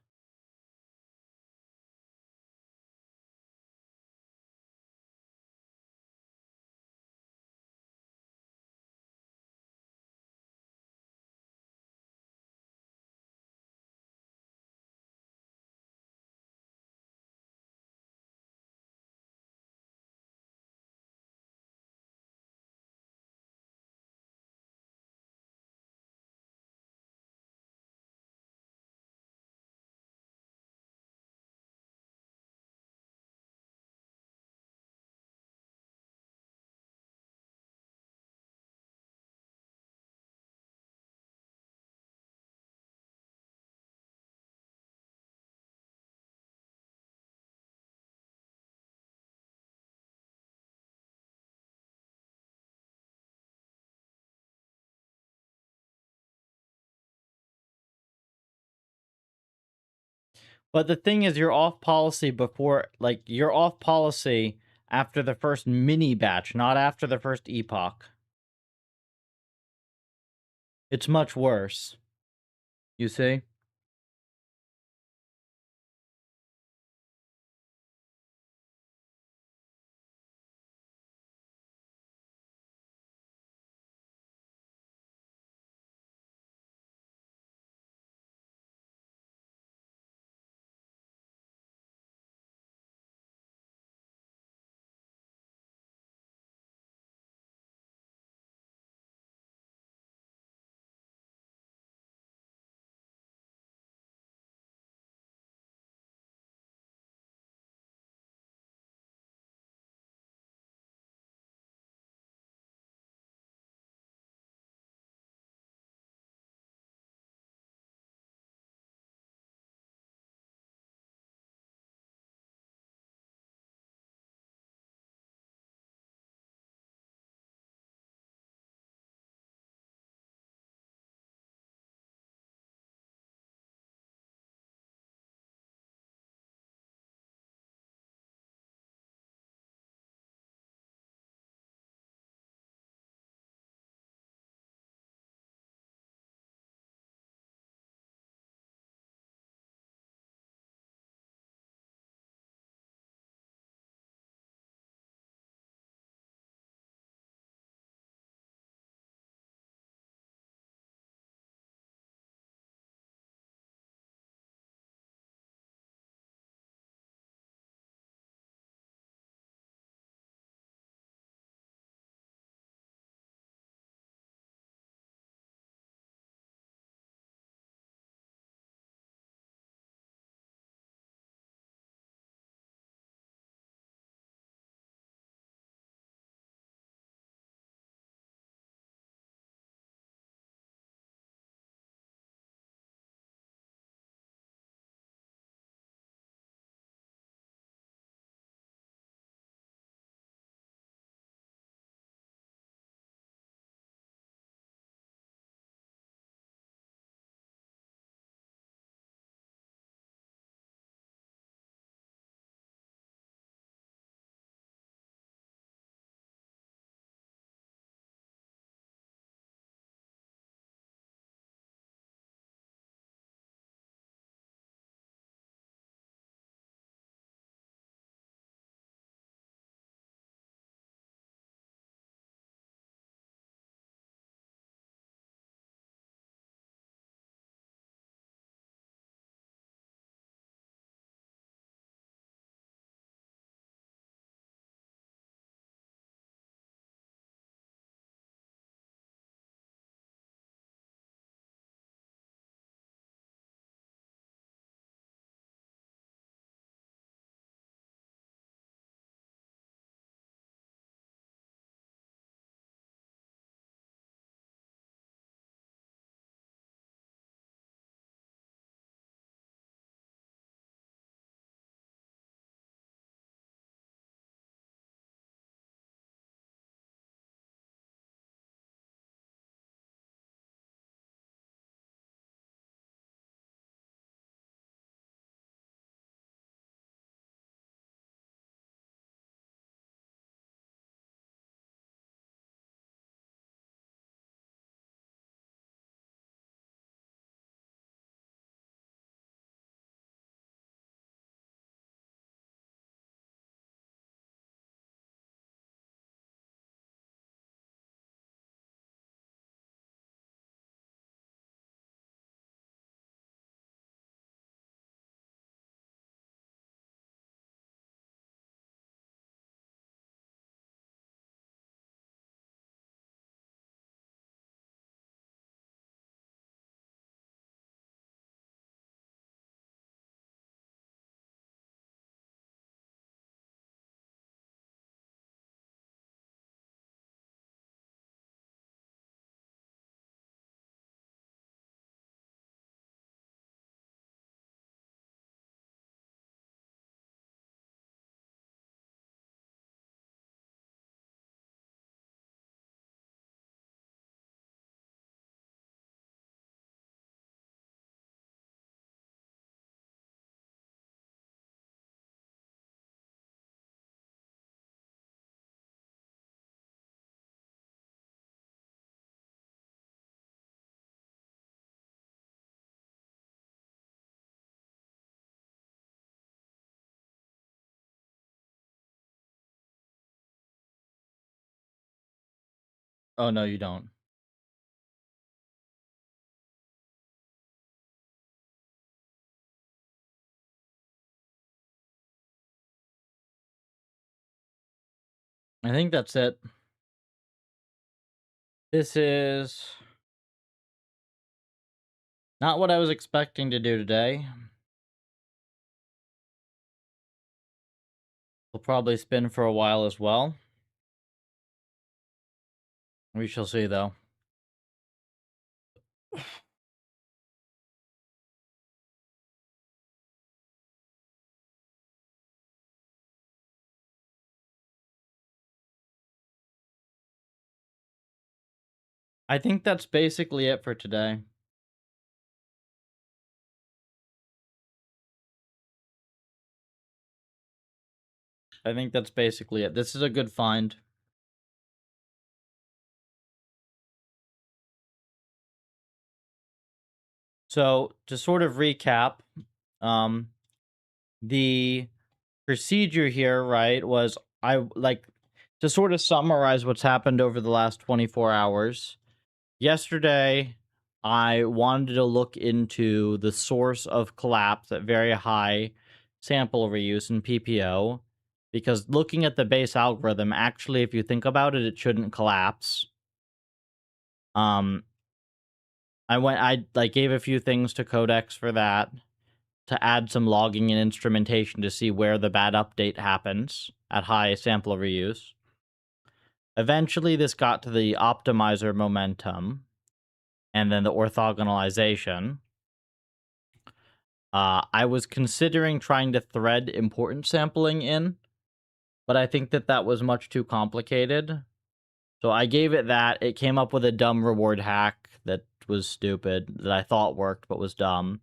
But the thing is, you're off policy before, like, you're off policy after the first mini batch, not after the first epoch. It's much worse. You see? Oh, no, you don't. I think that's it. This is not what I was expecting to do today. We'll probably spin for a while as well. We shall see, though. I think that's basically it for today. I think that's basically it. This is a good find. So, to sort of recap, the procedure here, right, was I like to sort of summarize what's happened over the last 24 hours. Yesterday, I wanted to look into the source of collapse at very high sample reuse in PPO because looking at the base algorithm, actually, if you think about it, it shouldn't collapse. Um, I like gave a few things to Codex for that to add some logging and instrumentation to see where the bad update happens at high sample reuse. Eventually, this got to the optimizer momentum and then the orthogonalization. I was considering trying to thread importance sampling in, but I think that that was much too complicated. So I gave it that. It came up with a dumb reward hack that was stupid, that I thought worked, but was dumb.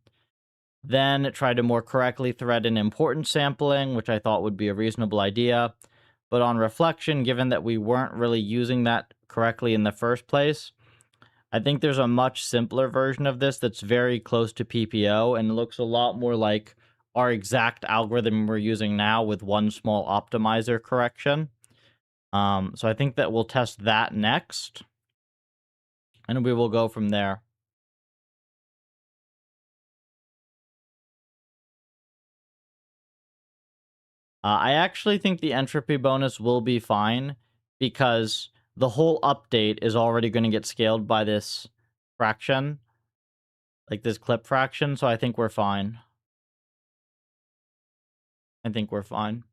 Then it tried to more correctly thread in importance sampling, which I thought would be a reasonable idea. But on reflection, given that we weren't really using that correctly in the first place, I think there's a much simpler version of this that's very close to PPO and looks a lot more like our exact algorithm we're using now with one small optimizer correction. So I think that we'll test that next, and we will go from there. I actually think the entropy bonus will be fine because the whole update is already going to get scaled by this fraction, like this clip fraction, so I think we're fine. I think we're fine.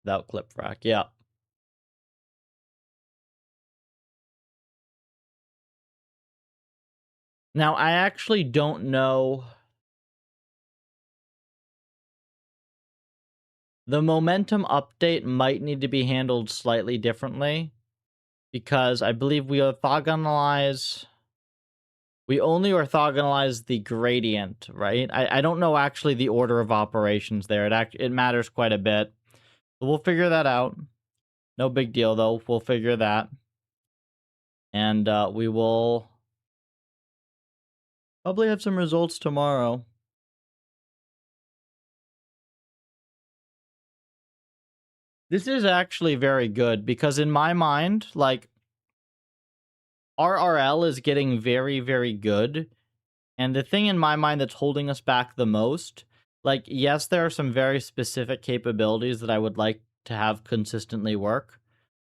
Without clip frac, yeah. Now, I actually don't know. The momentum update might need to be handled slightly differently because I believe we orthogonalize. We only orthogonalize the gradient, right? I don't know actually the order of operations there. It matters quite a bit. But we'll figure that out. No big deal, though. We'll figure that. And we will probably have some results tomorrow. This is actually very good because in my mind, like, RRL is getting very, very good. And the thing in my mind that's holding us back the most, like, yes, there are some very specific capabilities that I would like to have consistently work.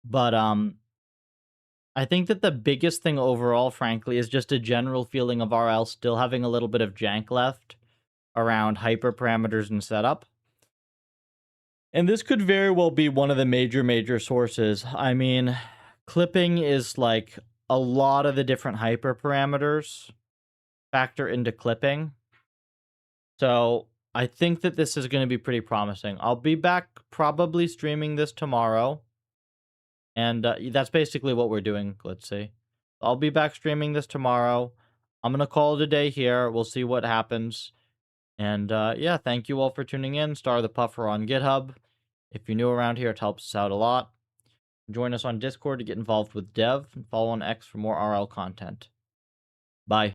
But I think that the biggest thing overall, frankly, is just a general feeling of RL still having a little bit of jank left around hyperparameters and setup. And this could very well be one of the major sources. I mean, clipping is like a lot of the different hyperparameters factor into clipping. So I think that this is going to be pretty promising. I'll be back probably streaming this tomorrow. And that's basically what we're doing. Let's see. I'll be back streaming this tomorrow. I'm going to call it a day here. We'll see what happens. And yeah, thank you all for tuning in. Star the Puffer on GitHub. If you're new around here, it helps us out a lot. Join us on Discord to get involved with Dev. And follow on X for more RL content. Bye.